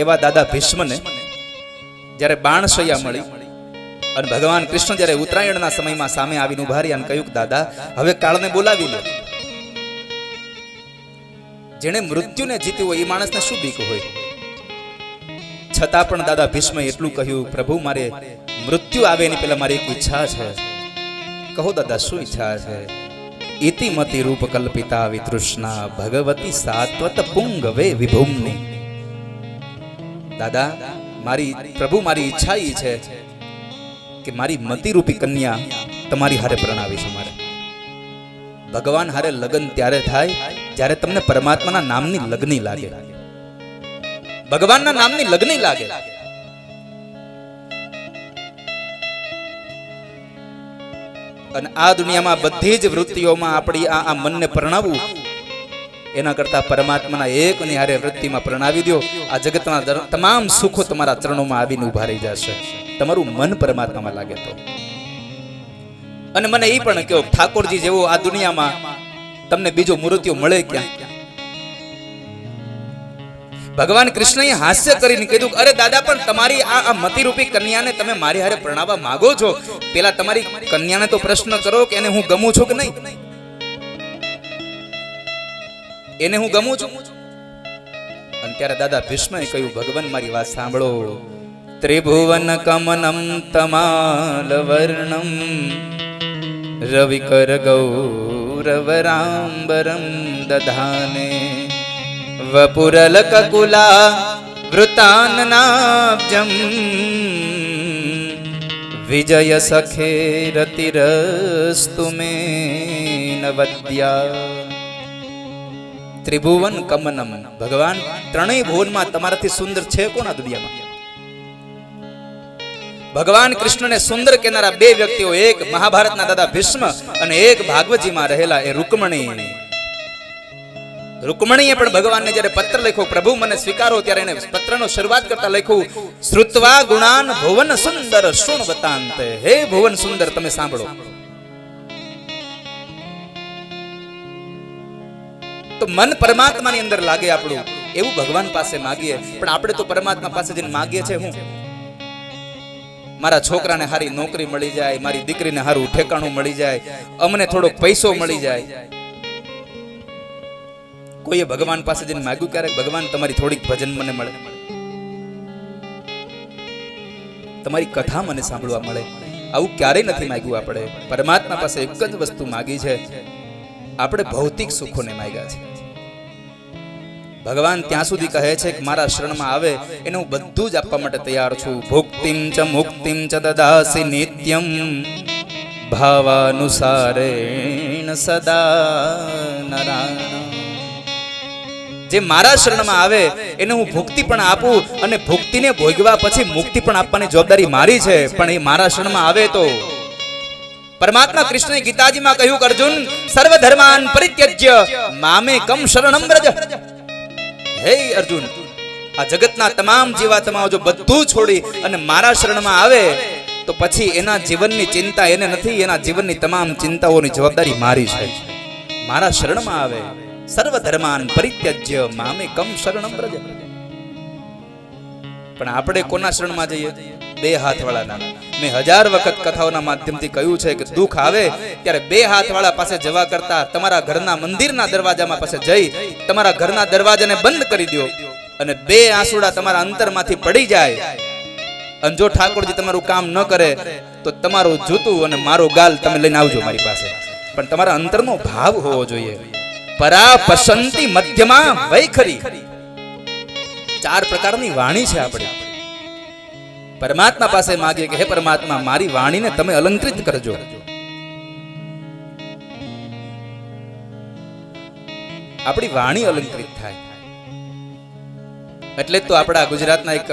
એવા દાદા ભીષ્મને જ્યારે બાણશૈયા મળી અને ભગવાન કૃષ્ણ જ્યારે ઉત્તરાયણના સમયમાં સામે આવીને ઉભા રહ્યા અને કહ્યું કે દાદા હવે કાળને બોલાવી લો. જેણે મૃત્યુને જીત્યું હોય એ માણસને શું બીક હોય? છતાં પણ દાદા ભીષ્મે એટલું કહ્યું, પ્રભુ મારે મૃત્યુ આવે એની પહેલા મારી એક ઈચ્છા છે. કહો દાદા શું ઈચ્છા છે? ઇતિમતિ રૂપ કલ્પિતા વિતૃષ્ણા ભગવતી સાત્વત પુંગવે વિભુમ્ની. દાદા પ્રભુ મારી ઈચ્છા ઈ છે કે મારી મતિરૂપી કન્યા તમારી હારે પ્રણાવી છે. મારે ભગવાન હારે લગ્ન ત્યારે થાય જ્યારે તમને પરમાત્માના નામની લગ્ની લાગે, ભગવાનના નામની લગ્ની લાગે. અને આ દુનિયામાં બધી જ વૃત્તિઓમાં આપણી આ મનને પરણાવવું એના કરતા પરમાત્માના એકની હારે વૃત્તિમાં પરણાવી દો. આ જગતના તમામ સુખો તમારા ચરણોમાં આવીને ઉભા રહી જશે, તમારું મન પરમાત્મામાં લાગે તો. અને મને એ પણ કહો, ઠાકોરજી જેવો આ દુનિયામાં તમને બીજો મૂર્તિઓ મળે ક્યાં? ભગવાન કૃષ્ણએ હાસ્ય કરીને કીધું, અરે દાદા પણ તમારી આ મતિરૂપી કન્યાને તમે મારી હારે પરણાવવા માંગો છો, પેલા તમારી કન્યાને તો પ્રશ્ન કરો કે એને હું ગમું છું કે નહીં? એને હું ગમું છું? અને ત્યારે દાદા ભીષ્મએ કહ્યું, ભગવાન મારી વાત સાંભળો. ત્રિભુવન કમનમ તમાલ વર્ણમ રવિકર ગૌરવરાંબરમ દધાને વપુરલકકુલા વૃતાનનાબ્જમ વિજય સખે રતિરસ્તુ મે નવદ્યા. ત્રિભુવન કમનમ, ભગવાન ત્રણેય ભુવનમાં તમારાથી સુંદર છે કોણ આ દુનિયામાં? ભગવાન કૃષ્ણને સુંદર કહેનારા બે વ્યક્તિઓ, એક મહાભારતના દાદા ભીષ્મ અને એક ભાગવતજીમાં રહેલા એ રૂકમણી. રૂકમણીએ પણ ભગવાનને જ્યારે પત્ર લખ્યો, પ્રભુ મને સ્વીકારો, ત્યારે એને પત્રનો શરૂઆત કરતા લખ્યું, શ્રુત્વા ગુણાન ભુવન સુંદર શૃણવતાંતે. હે ભુવન સુંદર, તમે સાંભળો. તો મન પરમાત્માની અંદર લાગે આપણું, એવું ભગવાન પાસે માગીએ. પણ આપણે તો પરમાત્મા પાસે જઈને માગીએ છે હું? મારા છોકરાને હારી નોકરી મળી જાય, મારી દીકરીને હારું ઠેકાણું મળી જાય, અમને થોડોક પૈસો મળી જાય. કોઈએ ભગવાન પાસે જઈને માગ્યું ક્યારેક, ભગવાન તમારી થોડીક ભજન મને મળે, તમારી કથા મને સાંભળવા મળે? આવું ક્યારેય નથી માગ્યું. આપણે પરમાત્મા પાસે એક જ વસ્તુ માગી છે, આપણે ભૌતિક સુખોને માગ્યા છે. ભગવાન ત્યાં સુધી કહે છે કે મારા શરણમાં આવે એને હું બધું જ આપવા માટે તૈયાર છું. ભુક્તિમ ચ મુક્તિમ ચ દદાસી નિત્યમ ભાવાનુસારેણ સદા નરાણા. જે મારા શરણમાં આવે એને હું ભુક્તિ પણ આપું, અને ભુક્તિને ભોગવા પછી મુક્તિ પણ આપવાની જવાબદારી મારી છે. પણ એ મારા શરણમાં આવે તો. પરમાત્મા કૃષ્ણએ ગીતાજીમાં કહ્યું કે અર્જુન, સર્વ ધર્માન પરિત્યજ્ય મામે કમ શરણમ વ્રજ. હે અર્જુન, આ જગતના તમામ જીવાત્માઓ જો બધું છોડી અને મારા શરણમાં આવે તો પછી એના જીવનની ચિંતા એને નથી, એના જીવનની તમામ ચિંતાઓની જવાબદારી મારી છે. મારા શરણમાં આવે, સર્વ ધર્માન પરિત્યજ્ય મામે કમ શરણમ વ્રજ. પણ આપણે કોના શરણમાં જઈએ? બે હાથવાળાના. મેં 1000 વખત કથાઓના માધ્યમથી કહ્યું છે કે દુઃખ આવે ત્યારે બે હાથવાળા પાસે જવા કરતા તમારા ઘરના મંદિરના દરવાજામાં પાસે જઈ તમારા ઘરના દરવાજાને બંધ કરી દો અને બે આંસુડા તમારા અંતરમાંથી પડી જાય. અને જો ઠાકોરજી તમારું કામ ન કરે તો તમારું જૂતું અને મારો ગાલ તમે લઈને આવજો મારી પાસે. પણ તમારા અંતરનો ભાવ હોવો જોઈએ. પરા પસંતી મધ્યમાં વૈખરી. 4 પ્રકારની વાણી છે આપણી. પરમાત્મા પાસે માગીએ કે હે પરમાત્મા, મારી વાણીને તમે અલંકૃત કરજો. આપણી વાણી અલંકૃત થાય. એટલે તો આપણા ગુજરાતના એક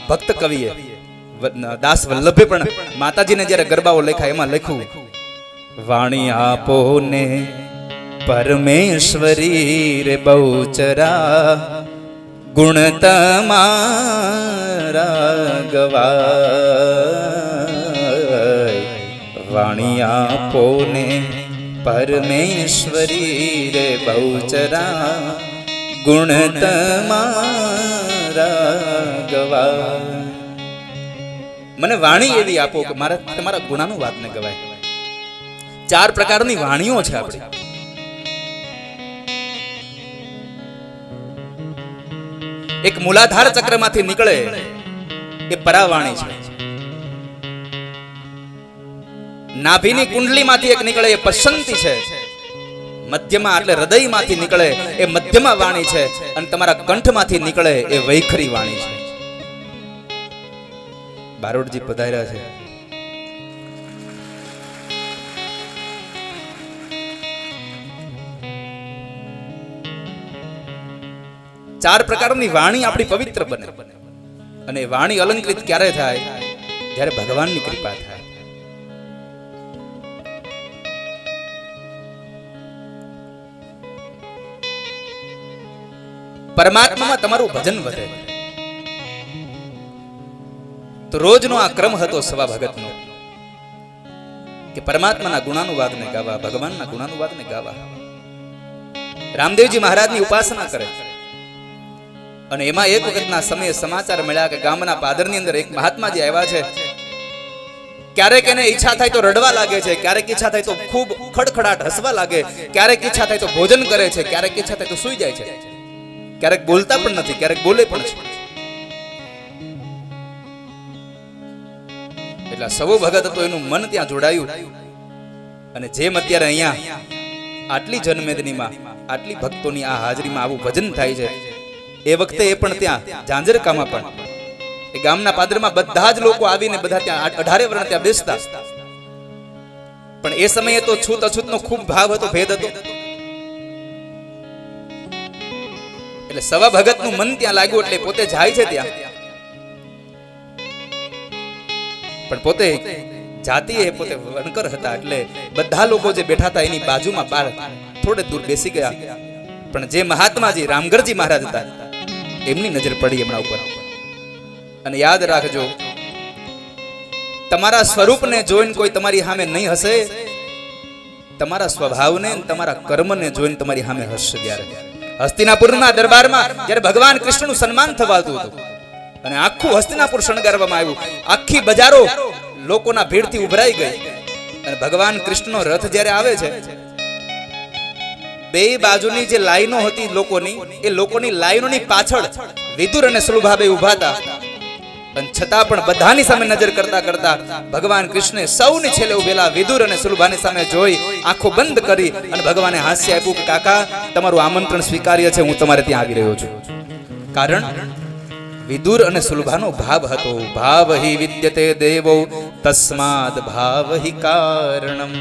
ભક્ત કવિએ દાસ વલ્લભે પણ માતાજીને જ્યારે ગરબાઓ લખ્યા એમાં લખ્યું, વાણી આપો ને પરમેશ્વરી રે બહુચરા ગુણ તમારા ગવાય. વાણી આપો ને પરમેશ્વરી રે બહુચરા ગુણ તમારા ગવા. મને વાણી એવી આપો કે મારા તમારા ગુણાનું વાત ને ગવાય. 4 પ્રકારની વાણીઓ છે આપણી. એક મૂલાધાર ચક્રમાંથી નીકળે એ પરાવાણી છે. નાભીની કુંડલીમાંથી એક નીકળે એ પસંતી છે. મધ્યમાં એટલે હૃદયમાંથી નીકળે એ મધ્યમાં વાણી છે. અને તમારા કંઠમાંથી નીકળે એ વૈખરી વાણી છે. બારોટજી પધાર્યા છે. ચાર પ્રકારની વાણી આપણી પવિત્ર બને. અને વાણી અલંકૃત ક્યારે થાય? જ્યારે ભગવાનની કૃપા થાય. પરમાત્મામાં તમારું ભજન વધે. તો રોજનો આ ક્રમ હતો સવા ભગતનો કે પરમાત્માના ગુણાનુવાદને ગાવા, ભગવાનના ગુણાનુવાદને ગાવા. રામદેવજી મહારાજની ઉપાસના કરે અને એમાં એક વખતના સમયે સમાચાર મળ્યા કે ગામના પાદરની અંદર એક મહાત્માજી આવ્યા છે. ક્યારેક એને ઈચ્છા થાય તો રડવા લાગે છે, ક્યારેક ઈચ્છા થાય તો ખૂબ ખડખડાટ હસવા લાગે, ક્યારેક ઈચ્છા થાય તો ભોજન કરે છે, ક્યારેક ઈચ્છા થાય તો સૂઈ જાય છે, ક્યારેક બોલતા પણ નથી, ક્યારેક બોલે પણ છે. એટલે સવો ભગત હતો, એનું મન ત્યાં જોડાયું. અને જેમ અત્યારે અહીંયા આટલી જનમેદનીમાં આટલી ભક્તોની આ હાજરીમાં આવું ભજન થાય છે, એ વખતે એ પણ ત્યાં ઝાંઝરકામાં પણ એ ગામના પાદરમાં બધા જ લોકો આવીને બધા ત્યાં 18 વર્ષ ત્યાં બેસતા. પણ એ સમયે તો છૂત અછૂતનો ખૂબ ભાવ હતો, ભેદ હતો. એટલે સવા ભગતનું મન ત્યાં લાગ્યું એટલે પોતે જાય છે ત્યાં. પણ પોતે જાતીય પોતે વણકર હતા એટલે બધા લોકો જે બેઠા હતા એની બાજુમાં બહાર થોડે દૂર બેસી ગયા. પણ જે મહાત્માજી રામગરજી મહારાજ હતા એમની નજર પડી એમના ઉપર. અને યાદ રાખજો, તમારા સ્વરૂપને જોઈને કોઈ તમારી સામે નહીં હસે, તમારા સ્વભાવને તમારા કર્મને જોઈને તમારી સામે હસશે. ત્યારે હસ્તિનાપુરના દરબારમાં જ્યારે ભગવાન કૃષ્ણનું સન્માન થવાતું હતું અને આખું હસ્તિનાપુર શણગારવામાં આવ્યું, આખી બજારો લોકોના ભીડથી ઉભરાઈ ગઈ. અને ભગવાન કૃષ્ણનો રથ જ્યારે આવે છે, બે બાજુની જે લાઈનો હતી લોકોની, એ લોકોની લાઈનોની પાછળ વિદુર અને સુલભાબે ઉભા હતા. અને છતાં પણ બધાની સામે નજર કરતા કરતા ભગવાન કૃષ્ણે સૌની છેલ્લે ઉભેલા વિદુર અને સુલભાની સામે જોઈ આંખો બંધ કરી અને ભગવાને હાસ્ય આપ્યું કે કાકા, તમારું આમંત્રણ સ્વીકાર્ય છે, હું તમારે ત્યાં આવી રહ્યો છું. કારણ વિદુર અને સુલભાનો ભાવ હતો, ભાવ હિ વિદ્યતે દેવો તસ્માદ ભાવ હિ કારણમ.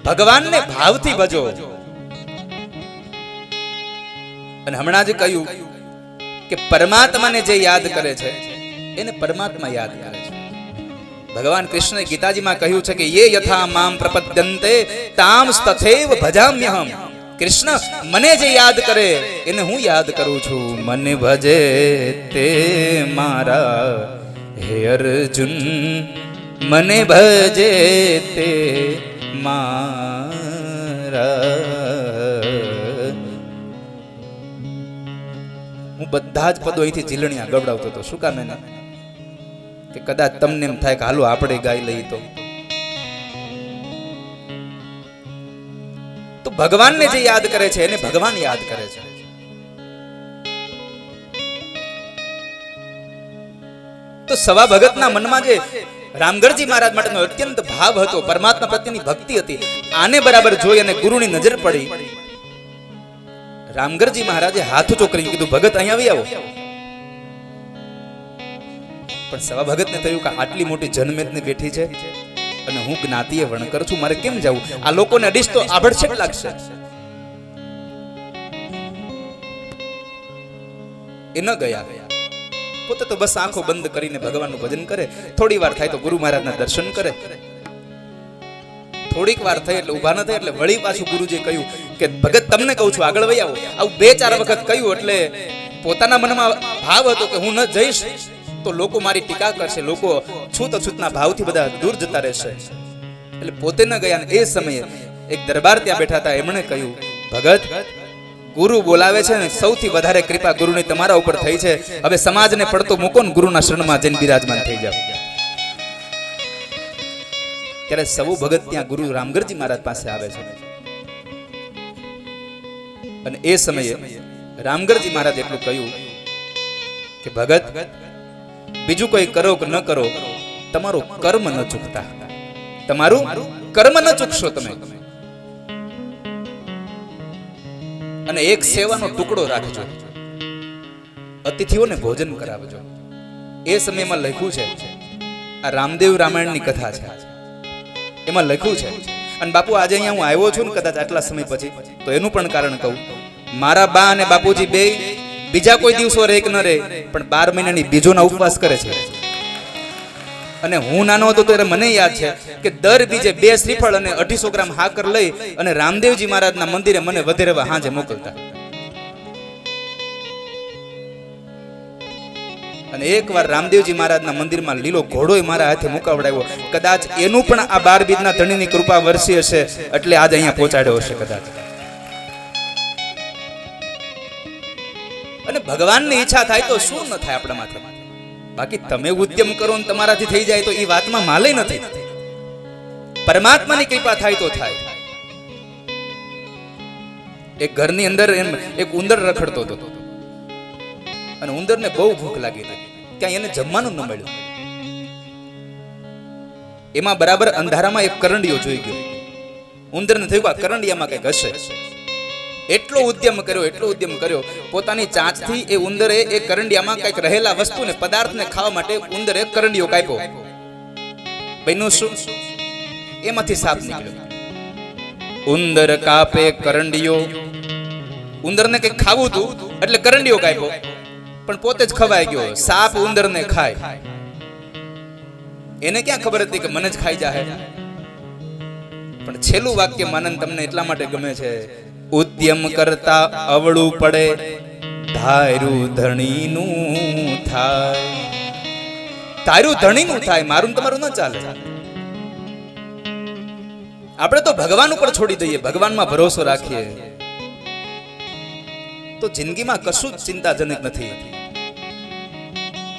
ભગવાનને ભાવથી ભજો. અને હમણાં જ કહ્યું કે પરમાત્માને જે યાદ કરે છે એને પરમાત્મા યાદ કરે છે. ભગવાન કૃષ્ણએ ગીતાજીમાં કહ્યું છે કે યે યથા મામ પ્રપદ્યન્તે તામ તથૈવ ભજામ્યહમ. કૃષ્ણ મને જે યાદ કરે એને હું યાદ કરું છું. મને ભજે તે મારા હે અર્જુન, મને ભજે તે મારા. હું બધા જ પદો અહીંથી ઝીલણિયા ગવડાવતો હતો. શું કામ? એને કે કદાચ તમને એમ થાય કે હાલો આપણે ગાઈ લઈએ. તો ભગવાનને જે યાદ કરે છે એને ભગવાન યાદ કરે છે. તો સવા ભગતના મનમાં જે રામગરજી મહારાજ માટેનો અત્યંત ભાવ હતો, પરમાત્મા પ્રત્યેની ભક્તિ હતી, આને બરાબર જોઈ અને ગુરુની નજર પડી. રામગરજી મહારાજે હાથ ઊંચો કરીને કીધું, ભગત અહીં આવી આવો. પણ સવા ભગતને થયું કે આટલી મોટી જનમેદની બેઠી છે અને હું જ્ઞાતિએ વણકર છું, મારે કેમ જવું? આ લોકોને અડીશ તો આભડછેટ લાગશે. એ ન ગયા. પોતે તો બસ આંખો બંધ કરીને ભગવાનનું ભજન કરે. થોડી વાર થાય તો ગુરુ મહારાજના દર્શન કરે. થોડીક વાર થઈ એટલે ઉભા ન થાય એટલે વળી પાછું ગુરુજીએ કહ્યું કે ભગત તમને કહું છું આગળ વહી આવો. આવું 2-4 વખત કહ્યું એટલે પોતાના મનમાં ભાવ હતો કે હું ન જઈશ તો લોકો મારી ટીકા કરશે, લોકો છૂત અછૂતના ભાવથી બધા દૂર જતા રહેશે. એટલે પોતે ન ગયા. એ સમયે એક દરબાર ત્યાં બેઠા હતા, એમણે કહ્યું, ભગત ગુરુ બોલાવે છે ને સૌથી વધારે કૃપા ગુરુની તમારા ઉપર થઈ છે. હવે સમાજને પડતો મૂકો ને ગુરુના શરણમાં જઈને બિરાજમાન થઈ જાવ. ત્યારે સૌ ભગત ત્યાં ગુરુ રામગઢજી મહારાજ પાસે આવે છે અને એ સમયે રામગઢજી મહારાજ એટલું કહ્યું કે ભગત, બીજું કોઈ કરો કે ન કરો, તમારું કર્મ ન ચૂકતા. તમારું કર્મ ન ચૂકશો તમે. અને એક સેવાનો ટુકડો રાખજો, અતિથિઓને ભોજન કરાવજો. એ સમયમાં લખ્યું છે, આ રામદેવ રામાયણની કથા છે, એમાં લખ્યું છે. અને બાપુ આજે અહીંયા હું આવ્યો છું ને કદાચ આટલા સમય પછી, તો એનું પણ કારણ કહું. મારા બા અને બાપુજી બે બીજા કોઈ દિવસો રહે કે ન રહે, પણ 12 મહિનાની બીજોના ઉપવાસ કરે છે. અને હું નાનો હતો ત્યારે મને યાદ છે કે દર બીજે 2 શ્રીફળ અને 250 ગ્રામ હાકર લઈ અને રામદેવજી મહારાજના મંદિરે મને વધેરવા હાંજે મોકલતા. અને એકવાર રામદેવજી મહારાજના મંદિરમાં લીલો ઘોડો મારા હાથે મુકાવડાવ્યો. કદાચ એનું પણ આ 12 બીજના ધણીની કૃપા વરસી હશે, એટલે આજ અહીંયા પહોંચાડ્યો હશે કદાચ. અને ભગવાનની ઈચ્છા થાય તો શું ન થાય આપણા માથે. બાકી તમે ઉદ્યમ કરો ને તમારાથી થઈ જાય તો એ વાતમાં માલે નથી. પરમાત્માની કૃપા થાય તો થાય. એક ઘરની અંદર એક ઉંદર રખડતો હતો અને ઉંદરને બહુ ભૂખ લાગી હતી. ક્યાંય એને જમવાનું ન મળ્યું. એમાં બરાબર અંધારામાં એક કરંડિયો જોઈ ગયો. ઉંદરને થયું આ કરંડિયામાં કંઈક હશે. એટલો ઉદ્યમ કર્યો. પોતાની ચાંચથી એ ઉંદરે એ કરંડિયામાં કંઈક રહેલા વસ્તુને પદાર્થને ખાવા માટે ઉંદરે કરંડિયો કાપ્યો. બન્યું શું? એમાંથી સાપ નીકળ્યો. ઉંદર કાપે કરંડિયો. ઉંદરને કંઈક ખાવું હતું એટલે કરંડિયો કાપ્યો, પણ પોતે જ ખવાઈ ગયો. સાપ ઉંદરને ખાય. એને ક્યાં ખબર હતી કે મને જ ખાઈ જાહે. પણ છેલ્લું વાક્ય માનન તમને એટલા માટે ગમે છે, ઉદ્યમ કરતા અવળું પડે, ધાર્યું ધણીનું થાય. ધાર્યું ધણીનું થાય, મારું તમારું ન ચાલે. આપણે તો ભગવાન ઉપર છોડી દઈએ, ભગવાનમાં ભરોસો રાખીએ તો જિંદગીમાં કશું જ ચિંતાજનક નથી.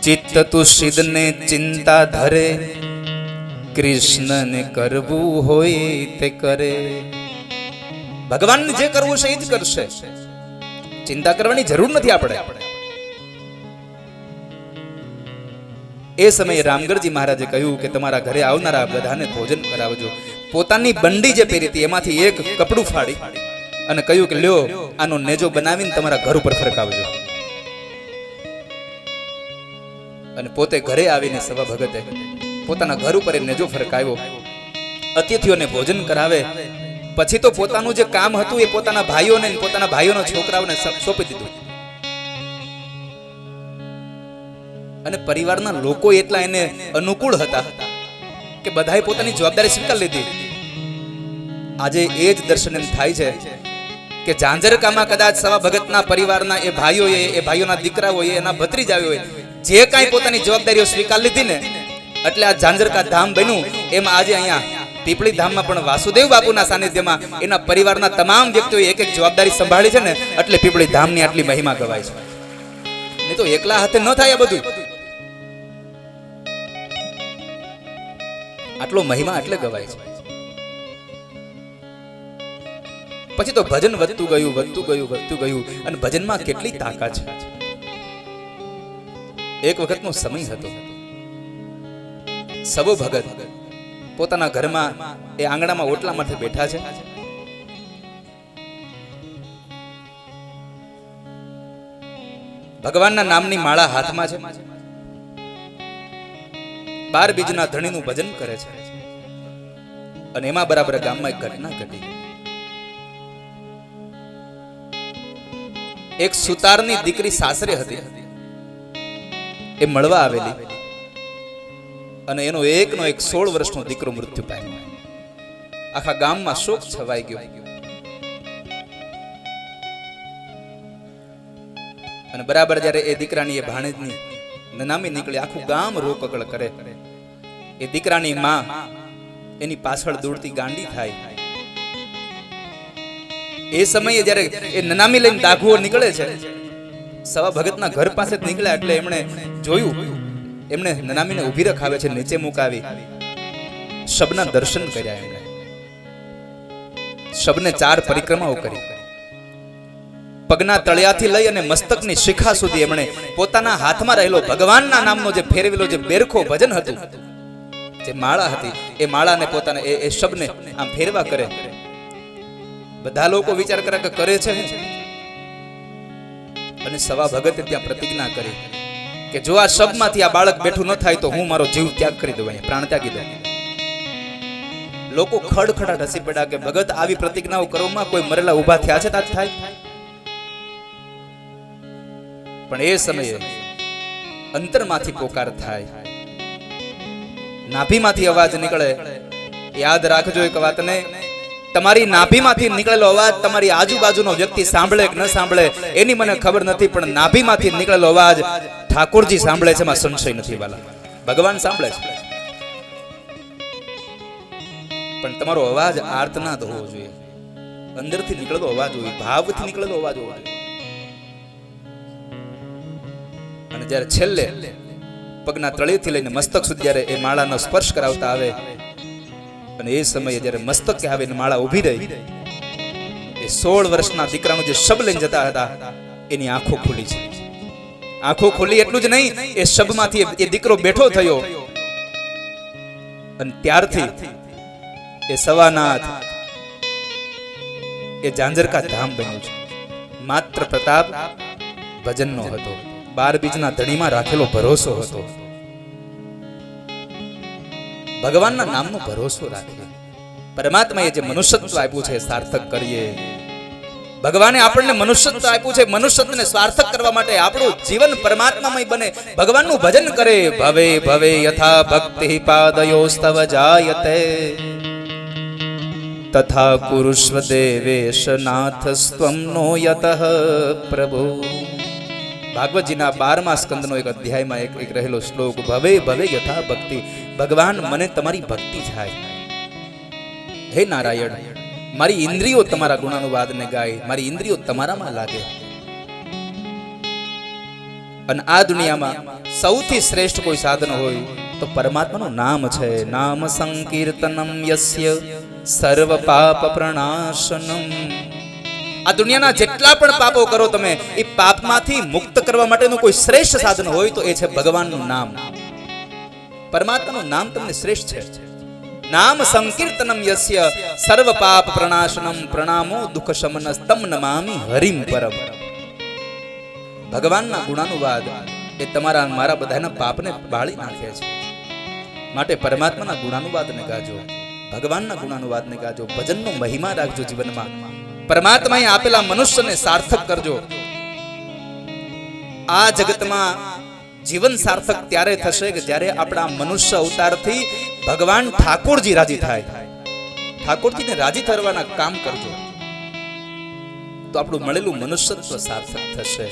ચિત્ત તું સિદ્ધને ચિંતા ધરે, કૃષ્ણને કરવું હોય તે કરે. ભગવાનને જે કરવું છે એ જ કરશે. ચિંતા કરવાની જરૂર નથી આપણે. એ સમયે રામગઢજી મહારાજે કહ્યું કે તમારા ઘરે આવનારા બધાને ભોજન કરાવજો. પોતાની બંડી જે પહેરી હતી એમાંથી એક કપડું ફાડી અને કહ્યું કે લ્યો, આનો નેજો બનાવીને તમારા ઘર ઉપર ફરકાવજો. અને પોતે ઘરે આવીને સવા ભગતે પોતાના ઘર ઉપર નેજો ફરકાવ્યો. અતિથિઓને ભોજન કરાવે. પછી તો પોતાનું જે કામ હતું એ પોતાના ભાઈઓને, પોતાના ભાઈઓના છોકરાઓને સોંપી દીધું. અને પરિવારના લોકો એટલા એને અનુકૂળ હતા કે બધાએ પોતાની જવાબદારી સ્વીકાર લીધી. આજે એ જ દર્શન એમ થાય છે કે ઝાંઝરકામાં કદાચ સવા ભગતના પરિવારના એ ભાઈઓએ, એ ભાઈઓના દીકરાઓએ, એના ભત્રીજાઓએ જે કાંઈ પોતાની જવાબદારીઓ સ્વીકાર લીધી ને, એટલે આ ઝાંઝરકા ધામ બન્યું. એમ આજે અહીંયા પીપળી ધામમાં પણ વાસુદેવ બાપુના સાનિધ્યમાં એના પરિવારના તમામ વ્યક્તિઓએ એક એક જવાબદારી સંભાળી છે ને, એટલે પીપળી ધામની આટલી મહિમા ગવાય છે. નહીં તો એકલા હાથે ન થાય આ બધું. આટલો મહિમા એટલે ગવાય છે. પછી તો ભજન વધતું ગયું અને ભજનમાં કેટલી તાકાત છે. એક વખતનો સમય હતો. સબો ભગત પોતાના ઘરમાં એ આંગણામાં ઓટલા માથે બેઠા છે. ભગવાનના નામની માળા હાથમાં છે. 12 બીજના ધણીનું ભજન કરે છે. અને એમાં બરાબર ગામમાં એક ઘટના ઘટી. એક સુતારની દીકરી સાસરે હતી. એ મળવા આવેલી અને એનો એકનો એક 16 વર્ષનો દીકરો મૃત્યુ પામ્યો. આખા ગામમાં શોક છવાઈ ગયો. અને બરાબર જ્યારે એ દીકરાની એ ભાણેજની નનામી નીકળી, આખું ગામ રોકકળ કરે. એ દીકરાની માં એની પાછળ દોડતી ગાંડી થાય. એ સમયે જ્યારે એ નનામી લઈને ડાઘુઓ નીકળે છે, સવા ભગતના ઘર પાસે જ નીકળ્યા એટલે એમણે જોયું, એમણે નનામીને ઊભી રખાવે છે, નીચે મુકાવી શબના દર્શન કર્યા. એમણે શબને 4 પરિક્રમાઓ કરી. પગના તળિયાથી લઈ અને મસ્તકની શિખા સુધી એમણે પોતાના હાથમાં રહેલો ભગવાનના નામનો જે ફેરવેલો જે બેરખો ભજન હતું, જે માળા હતી, એ માળાને પોતાને એ શબને આમ ફેરવા કરે. બધા લોકો વિચાર કરે કે કરે છે શું? અને સવા ભગતે ત્યાં પ્રતિજ્ઞા કરી કે જો આ શબમાંથી આ બાળક બેઠું ન થાય તો હું મારો જીવ ત્યાગ કરી દઉં, અહીંયા પ્રાણ ત્યાગી દઉં. લોકો ખડખડાટ હસી પડ્યા કે ભગત આવી પ્રતિજ્ઞાઓ કરવામાં કોઈ મરેલા ઊભા થયા છે તાજ થાય? પણ એ સમયે અંતરમાંથી પોકાર થાય, નાભીમાંથી અવાજ નીકળે. યાદ રાખજો એક વાતને, તમારી નાભીમાંથી નીકળેલો અવાજ તમારી આજુબાજુનો વ્યક્તિ સાંભળે કે ન સાંભળે એની મને ખબર નથી, પણ નાભીમાંથી નીકળેલો અવાજ ઠાકોરજી સાંભળે છે, એમાં સંશય નથી વાલા. ભગવાન સાંભળે છે, પણ તમારો અવાજ આર્તનાદ હોવો જોઈએ, અંદરથી નીકળેલો અવાજ હોય, ભાવથી નીકળેલો અવાજ હોવો જોઈએ. અને જ્યારે છેલ્લે પગના તળિયેથી લઈને મસ્તક સુધી જ્યારે એ માળાનો સ્પર્શ કરાવતા આવે, અને એ સમયે જ્યારે મસ્તકે આવીને માળા ઊભી રહી, એ 16 વર્ષના દીકરાનું જે શબ લઈને જતા હતા એની આંખો ખુલી છે. આંખો ખુલી એટલું જ નહીં, એ શબમાંથી એ દીકરો બેઠો થયો, અને ત્યારથી એ સવાનાથ એ ઝાંઝરકા ધામ બન્યું છે. માત્ર પ્રતાપ ભજનનો હતો, 12 બીજના ધણીમાં રાખેલો ભરોસો હતો. ભગવાનના નામનો ભરોસો રાખીએ. પરમાત્માએ જે મનુષ્યત્વ આપ્યું છે સાર્થક કરીએ. ભગવાને આપણને મનુષ્યત્વ આપ્યું છે, મનુષ્યત્વને સાર્થક કરવા માટે આપણું જીવન પરમાત્મામય બને, ભગવાનનું ભજન કરે. ભવે ભવે યથા ભક્તિ પાદયોસ્તવ જાયતે તથા કુરુષ્વ દેવેશ નાથ સ્ત્વમ નો યતઃ પ્રભુ. ભાગવતજીના 12મા સ્કંદનો એક અધ્યાયમાં એક રહેલો શ્લોક, ભવે ભવે યથા ભક્તિ. ભગવાન મને તમારી ભક્તિ થાય. હે નારાયણ, મારી ઇન્દ્રિયો તમારા ગુણાનુવાદને ગાય, મારી ઇન્દ્રિયો તમારામાં લાગે. અને આ દુનિયામાં સૌથી શ્રેષ્ઠ કોઈ સાધન હોય તો પરમાત્માનું નામ છે. નામ સંકીર્તનમ યસ્ય સર્વ પાપ પ્રણાશનમ. આ દુનિયાના જેટલા પણ પાપો કરો તમે, એ પાપમાંથી મુક્ત કરવા માટેનું કોઈ શ્રેષ્ઠ સાધન હોય તો એ છે ભગવાનનું નામ. પરમાત્માનું નામ તમને શ્રેષ્ઠ છે. નામ સંકીર્તનમ યસ્ય સર્વ પાપ પ્રણાશનમ પ્રણામો દુઃખ શમનસ તમ નમામિ હરિમ પરમ. ભગવાનના ગુણાનુવાદ એ તમારા મારા બધાના પાપને બાળી નાખે છે. માટે પરમાત્માના ગુણાનુવાદને ગાજો, ભગવાનના ગુણાનુવાદને ગાજો, ભજનનો મહિમા રાખજો જીવનમાં. પરમાત્માએ આપેલા મનુષ્યને સાર્થક કરજો. આ જગતમાં જીવન સાર્થક ત્યારે થશે કે જ્યારે આપણા મનુષ્ય અવતારથી ભગવાન ઠાકોરજી રાજી થાય. ઠાકોરજીને રાજી થવાના કામ કરજો તો આપણું મળેલું મનુષ્યત્વ સાર્થક થશે.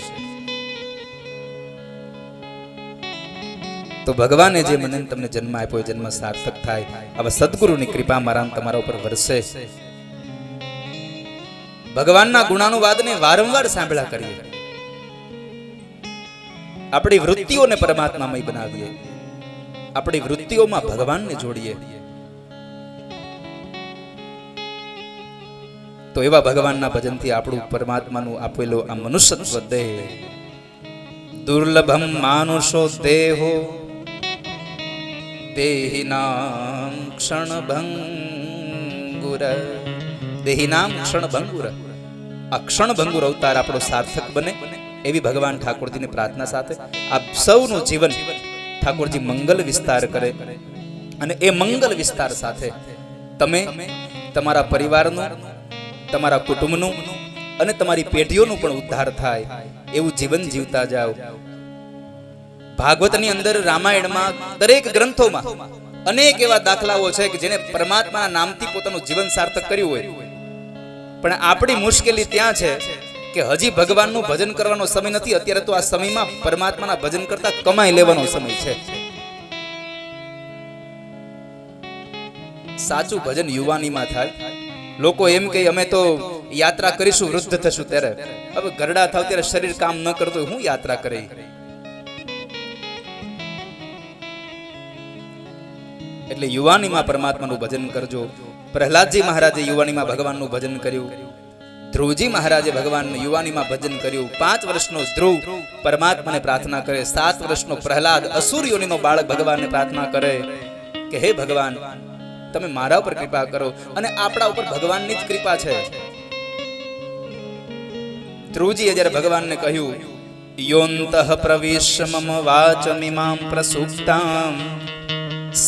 તો ભગવાને જે મને તમને જન્મ આપ્યો એ જન્મ સાર્થક થાય. હવે સદગુરુની કૃપા મારા તમારા ઉપર વરસે. ભગવાનના ગુણાનુવાદને વારંવાર સાંભળ્યા કરીએ. આપણી વૃત્તિઓને પરમાત્મામય બનાવીએ, આપણી વૃત્તિઓમાં ભગવાનને જોડીએ. તો એવા ભગવાનના ભજનથી આપણું પરમાત્માનું આપેલો આ મનુષ્યત્વ દેહ, દુર્લભમ માનુષો દેહો દેહિનામ ક્ષણભંગુર. દેહિનામ ક્ષણભંગુર. આ ક્ષણભંગુર અવતાર આપણો સાર્થક બને એવી ભગવાન ઠાકોરજીની પ્રાર્થના સાથે આપ સૌનું જીવન ઠાકોરજી મંગલ વિસ્તાર કરે. અને એ મંગલ વિસ્તાર સાથે તમે તમારા પરિવારનું, તમારા કુટુંબનું અને તમારી પેઢીઓનું પણ ઉદ્ધાર થાય એવું જીવન જીવતા જાઓ. ભાગવતની અંદર, રામાયણમાં, દરેક ગ્રંથોમાં અનેક એવા દાખલાઓ છે કે જેને પરમાત્માના નામથી પોતાનું જીવન સાર્થક કર્યું હોય. પણ આપણી મુશ્કેલી ત્યાં છે કે હજી ભગવાનનું ભજન કરવાનો સમય નથી. અત્યારે તો આ સમયમાં પરમાત્માના ભજન કરતા કમાઈ લેવાનો સમય છે. સાચું ભજન યુવાનીમાં થાય. લોકો એમ કે અમે તો યાત્રા કરીશું વૃદ્ધ થશું ત્યારે. હવે ગરડા થાવ ત્યારે શરીર કામ ન કરતું હોય, હું યાત્રા કરી. એટલે યુવાનીમાં પરમાત્માનું ભજન કરજો. પ્રહલાદજી મહારાજે યુવાનીમાં ભગવાનનું ભજન કર્યું. ધ્રુવજી મહારાજે ભગવાન યુવાનીમાં ભજન કર્યું. 5 વર્ષનો ધ્રુવ પરમાત્માને પ્રાર્થના કરે. 7 વર્ષનો પ્રહલાદ અસુર યોનિનો બાળક ભગવાનને પ્રાર્થના કરે કે હે ભગવાન, તમે મારા ઉપર કૃપા કરો. અને આપણા ઉપર ભગવાનની જ કૃપા છે. ધ્રુવજીએ જ્યારે ભગવાનને કહ્યું, યોંતઃ પ્રવિશ્ય મમ વાચમિમામ પ્રસુપ્તામ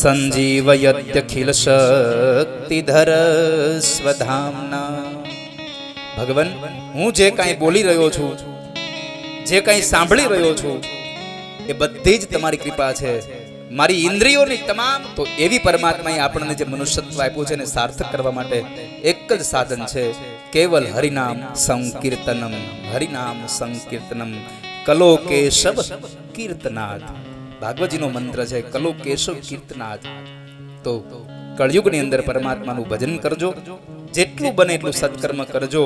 સંજીવયત્યખિલ શક્તિધર સ્વધામના. ભગવાન, હું જે કાંઈ બોલી રહ્યો છું, જે કાંઈ સાંભળી રહ્યો છું, એ બધી જ તમારી કૃપા છે. મારી ઇન્દ્રિયોની તમામ તો એવી પરમાત્માએ આપણને જે મનુષ્યત્વ આપ્યું છે એને સાર્થક કરવા માટે એક જ સાધન છે, કેવલ હરિનામ સંકીર્તનમ. હરિનામ સંકીર્તનમ કલો કેશવ કીર્તનાદ. ભાગવતજીનો મંત્ર છે, કલો કેશવ કીર્તનાદ. તો કળયુગની અંદર પરમાત્માનું ભજન કરજો, જેટલું બને એટલું સત્કર્મ કરજો.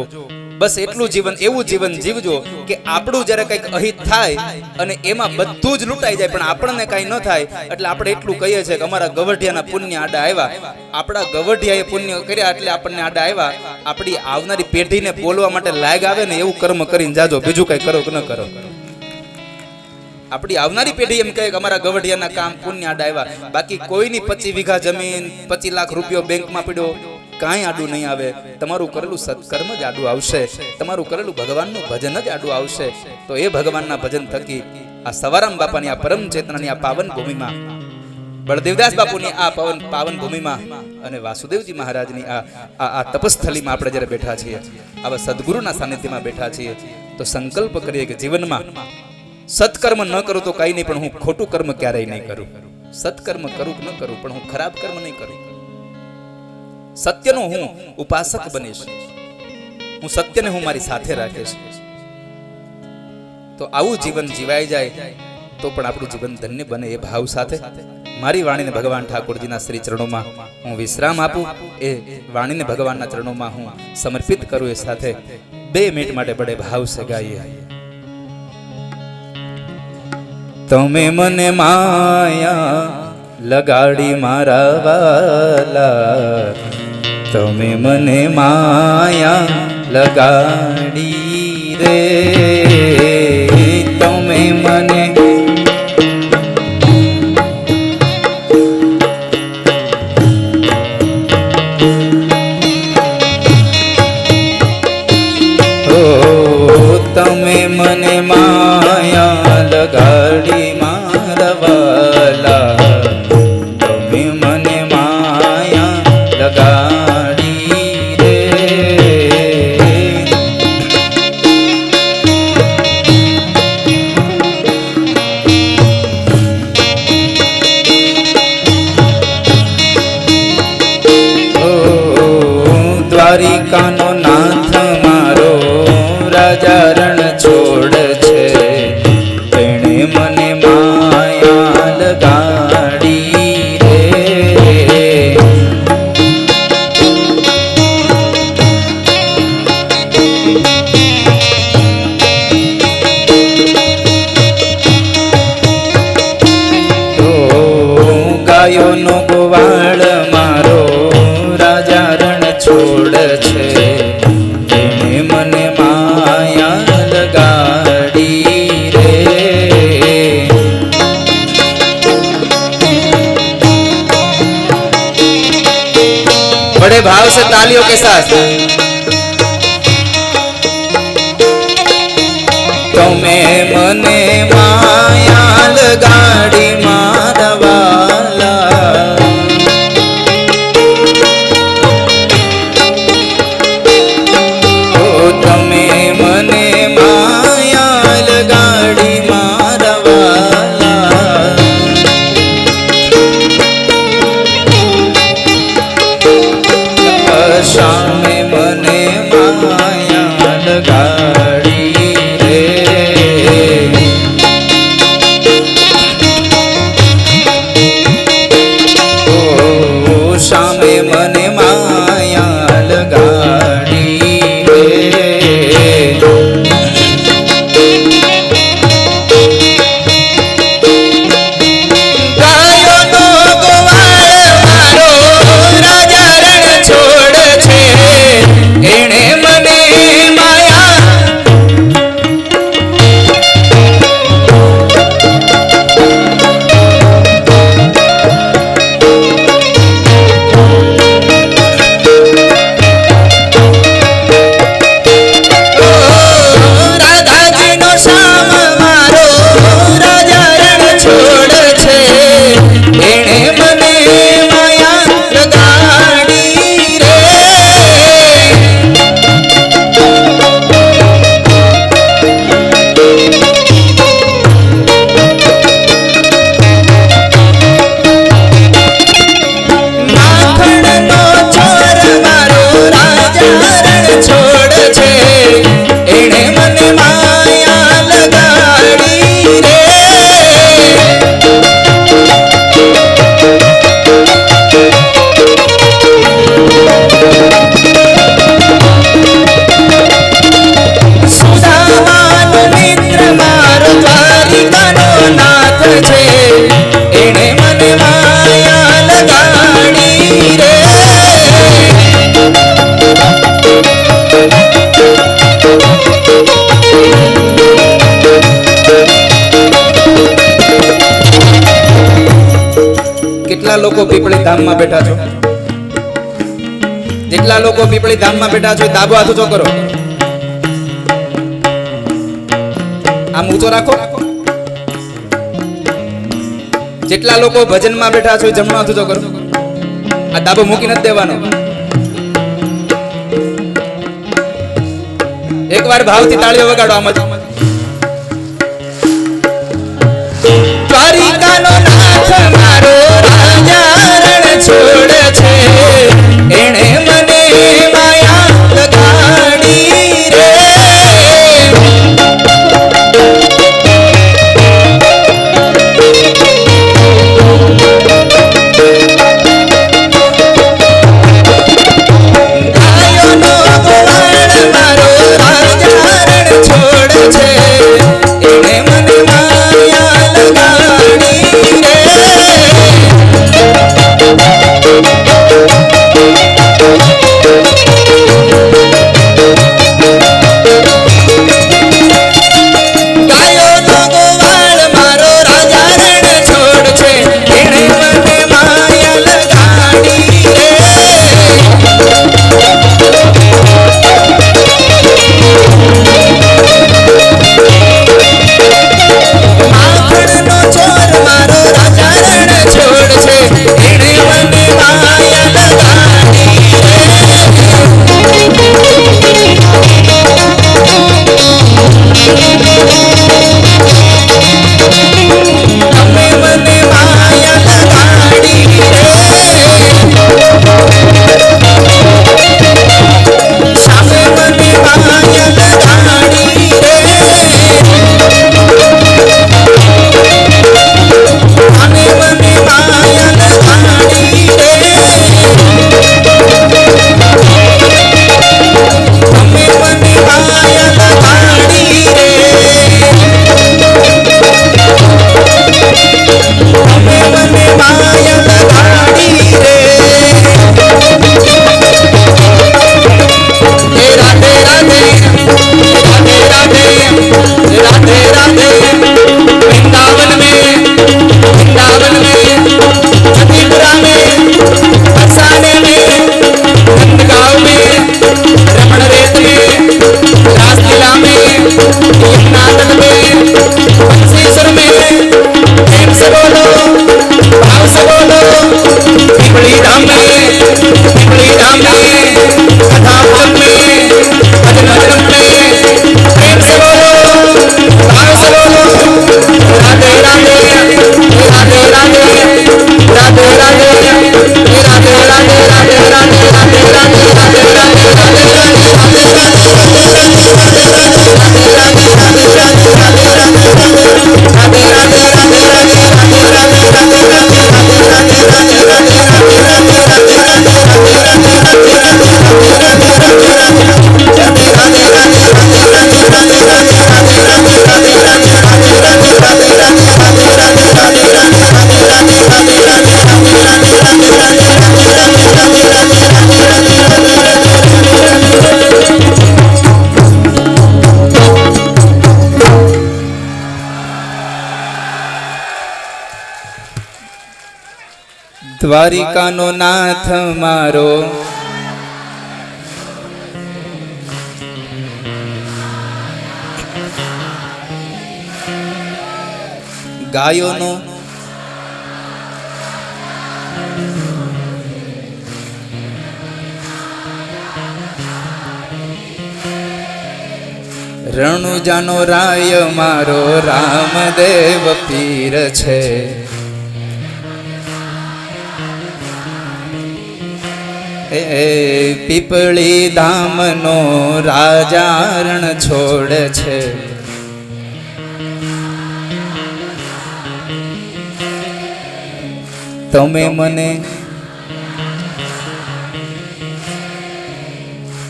બસ એટલું જીવન, એવું જીવન જીવજો કે આપણું જ્યારે કંઈક અહિત થાય અને એમાં બધું જ લૂંટાઈ જાય પણ આપણને કાંઈ ન થાય. એટલે આપણે એટલું કહીએ છીએ કે અમારા ગવઢિયાના પુણ્ય આડા આવ્યા, આપણા ગવઢિયાએ પુણ્ય કર્યા એટલે આપણને આડા આવ્યા. આપણી આવનારી પેઢીને બોલવા માટે લાયક આવે ને એવું કર્મ કરીને જાજો, બીજું કઈ કરો કે ન કરો. આપણી આવનારી પેઢી એમ કહે કે અમારા ગવઢિયાના કામ પુણ્ય આડા આવ્યા. બાકી કોઈની 25 વીઘા જમીન, 25 લાખ રૂપિયો બેંકમાં પડ્યો, કાંઈ આડું નહીં આવે. તમારું કરેલું સત્કર્મ જ આડું આવશે, તમારું કરેલું ભગવાનનું ભજન જ આડું આવશે. તો એ ભગવાનના ભજન થકી આ સવારામ બાપાની આ પરમ ચેતનાની આ પાવન ભૂમિમાં, બળદેવદાસ બાપુની આ પાવન ભૂમિમાં અને વાસુદેવજી મહારાજની આ તપસ્થલીમાં આપણે જ્યારે બેઠા છીએ, આવા સદગુરુના સાનિધ્યમાં બેઠા છીએ, તો સંકલ્પ કરીએ કે જીવનમાં સત્કર્મ ન કરું તો કઈ નહીં, પણ હું ખોટું કર્મ ક્યારેય નહીં કરું. સત્કર્મ કરું કે ન કરું, પણ હું ખરાબ કર્મ નહીં કરું. સત્યનો હું ઉપાસક બનીશ, હું સત્યને હું મારી સાથે રાખીશ. તો આવું જીવન જીવાઈ જાય તો પણ આપણું જીવન ધન્ય બને. એ ભાવ સાથે મારી વાણીને ભગવાન ઠાકોરજીના શ્રી ચરણોમાં હું વિશ્રામ આપું, એ વાણીને ભગવાનના ચરણોમાં હું સમર્પિત કરું. એ સાથે 2 મિનિટ માટે બડે ભાવ સે ગાઈએ. તમે મને માયા લગાડી મારા વાલા, તમે મને માયા લગાડી રે, તમે મને તમે મને માયા લગાડી મારા વાલા, તમે મને માયા લગાડી રે. દ્વારિકાનો નાથ મારો રાજા રણ છોડ છે, તેણે મને માયા લગાડી રે. તો ગાયોનો ગોવાળ મારો રાજા રણ છોડ છે, તેણે મને માયા લગાડી રે. बड़े भाव से तालियों के साथ તમે મને માયા લગાડી મારા વાલા, તમે મને માયા લગાડી મારા વાલા. સામે જેટલા લોકો પીપળી ધામમાં બેઠા છો, જેટલા લોકો પીપળી ધામમાં બેઠા છો, ડાબો હાથ ઊંચો કરો, આમ ઊંચો રાખો. જેટલા લોકો ભજનમાં બેઠા છો જમણો હાથ ઊંચો કરો, આ ડાબો મૂકી નથી દેવાનો. એકવાર ભાવથી તાળીઓ વગાડો. આમ જ દ્વારિકાનો નાથ મારો રાજા રણ છોડ છે, એણે મને માયા લગાડી રે. ગાયોનો ગોવાળ મારો રાજા રણ છોડ છે, એણે મને માયા લગાડી રે. ગાયોનો ગોવાળ મારો રાજા રણ છોડ છે, એણે મને માયા લગાડી રે. માખણનો ચોર મારો રાજા રણ છોડ છે, એણે મને માયા લગાડી રે. તમે મને માયા લગાડી રે. સામે મને માયા લગાડી રે. અને મને માયા લગાડી રે. તમે મને માયા લગાડી રે. તમે મને માયા લગાડી રે. હે રાધે રાધે, રાધે રાધે, રાધે રાધે. वृंदावन में मथुरा में, फरसाने में, नंदगांव में, रमण रेत में, रासलीला में, यमुना तट में, बंसीसुर में. प्रेम से बोलो, भाव से बोलो. पीपली धाम में, पीपली धाम में, कथा भवन में, भजन वचन में. प्रेम से बोलो, भाव से बोलो. राधे राधे, राधे राधे, राधे राधे, राधे राधे, राधे राधे, राधे राधे, राधे राधे, राधे દ્વારિકાનો નાથ મારો ગાયોનો રણુજાનો રાય મારો રામદેવ પીર છે. એ પીપળી ધામનો રાજા રણ છોડ છે. તમે મને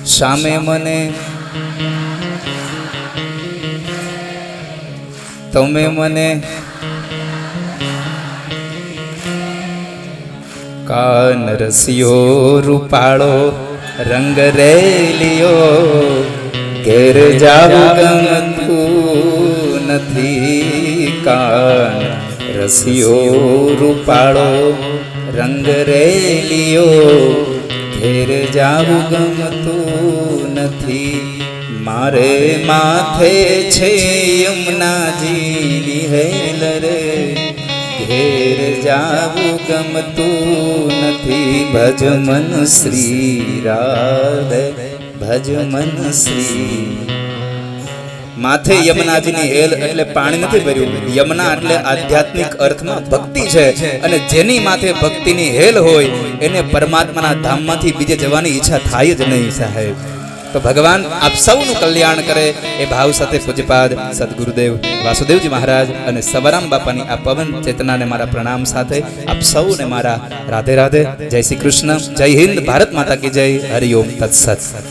સામે મને, તમે મને કાન રસિયો રૂપાળો રંગ રેલિયો ઘેર જાવું ગમતું નથી. કાન રસિયો રૂપાળો રંગ રેલિયો ઘેર જાવું ગમતું નથી. મારે માથે છે યમુનાજીની હેલ રે, ઘેર જાવું ગમતું નથી. ભજ મન શ્રી રાધે, ભજ મન શ્રી. માથે યમુનાજીની હેલ એટલે પાણી નથી ભર્યું. યમુના એટલે આધ્યાત્મિક અર્થમાં ભક્તિ છે, અને જેની માથે ભક્તિની હેલ હોય એને પરમાત્માના ધામમાંથી બીજે જવાની ઈચ્છા થાય જ નહીં સાહેબ. તો ભગવાન આપ સૌનું કલ્યાણ કરે એ ભાવ સાથે પૂજ્યપાદ સદગુરુદેવ વાસુદેવજી મહારાજ અને સવારામ બાપાની આ પવન ચેતનાને મારા પ્રણામ સાથે આપ સૌને મારા રાધે રાધે. જય શ્રી કૃષ્ણ, જય હિન્દ, ભારત માતા કી જય. હરિઓમ તત્સત.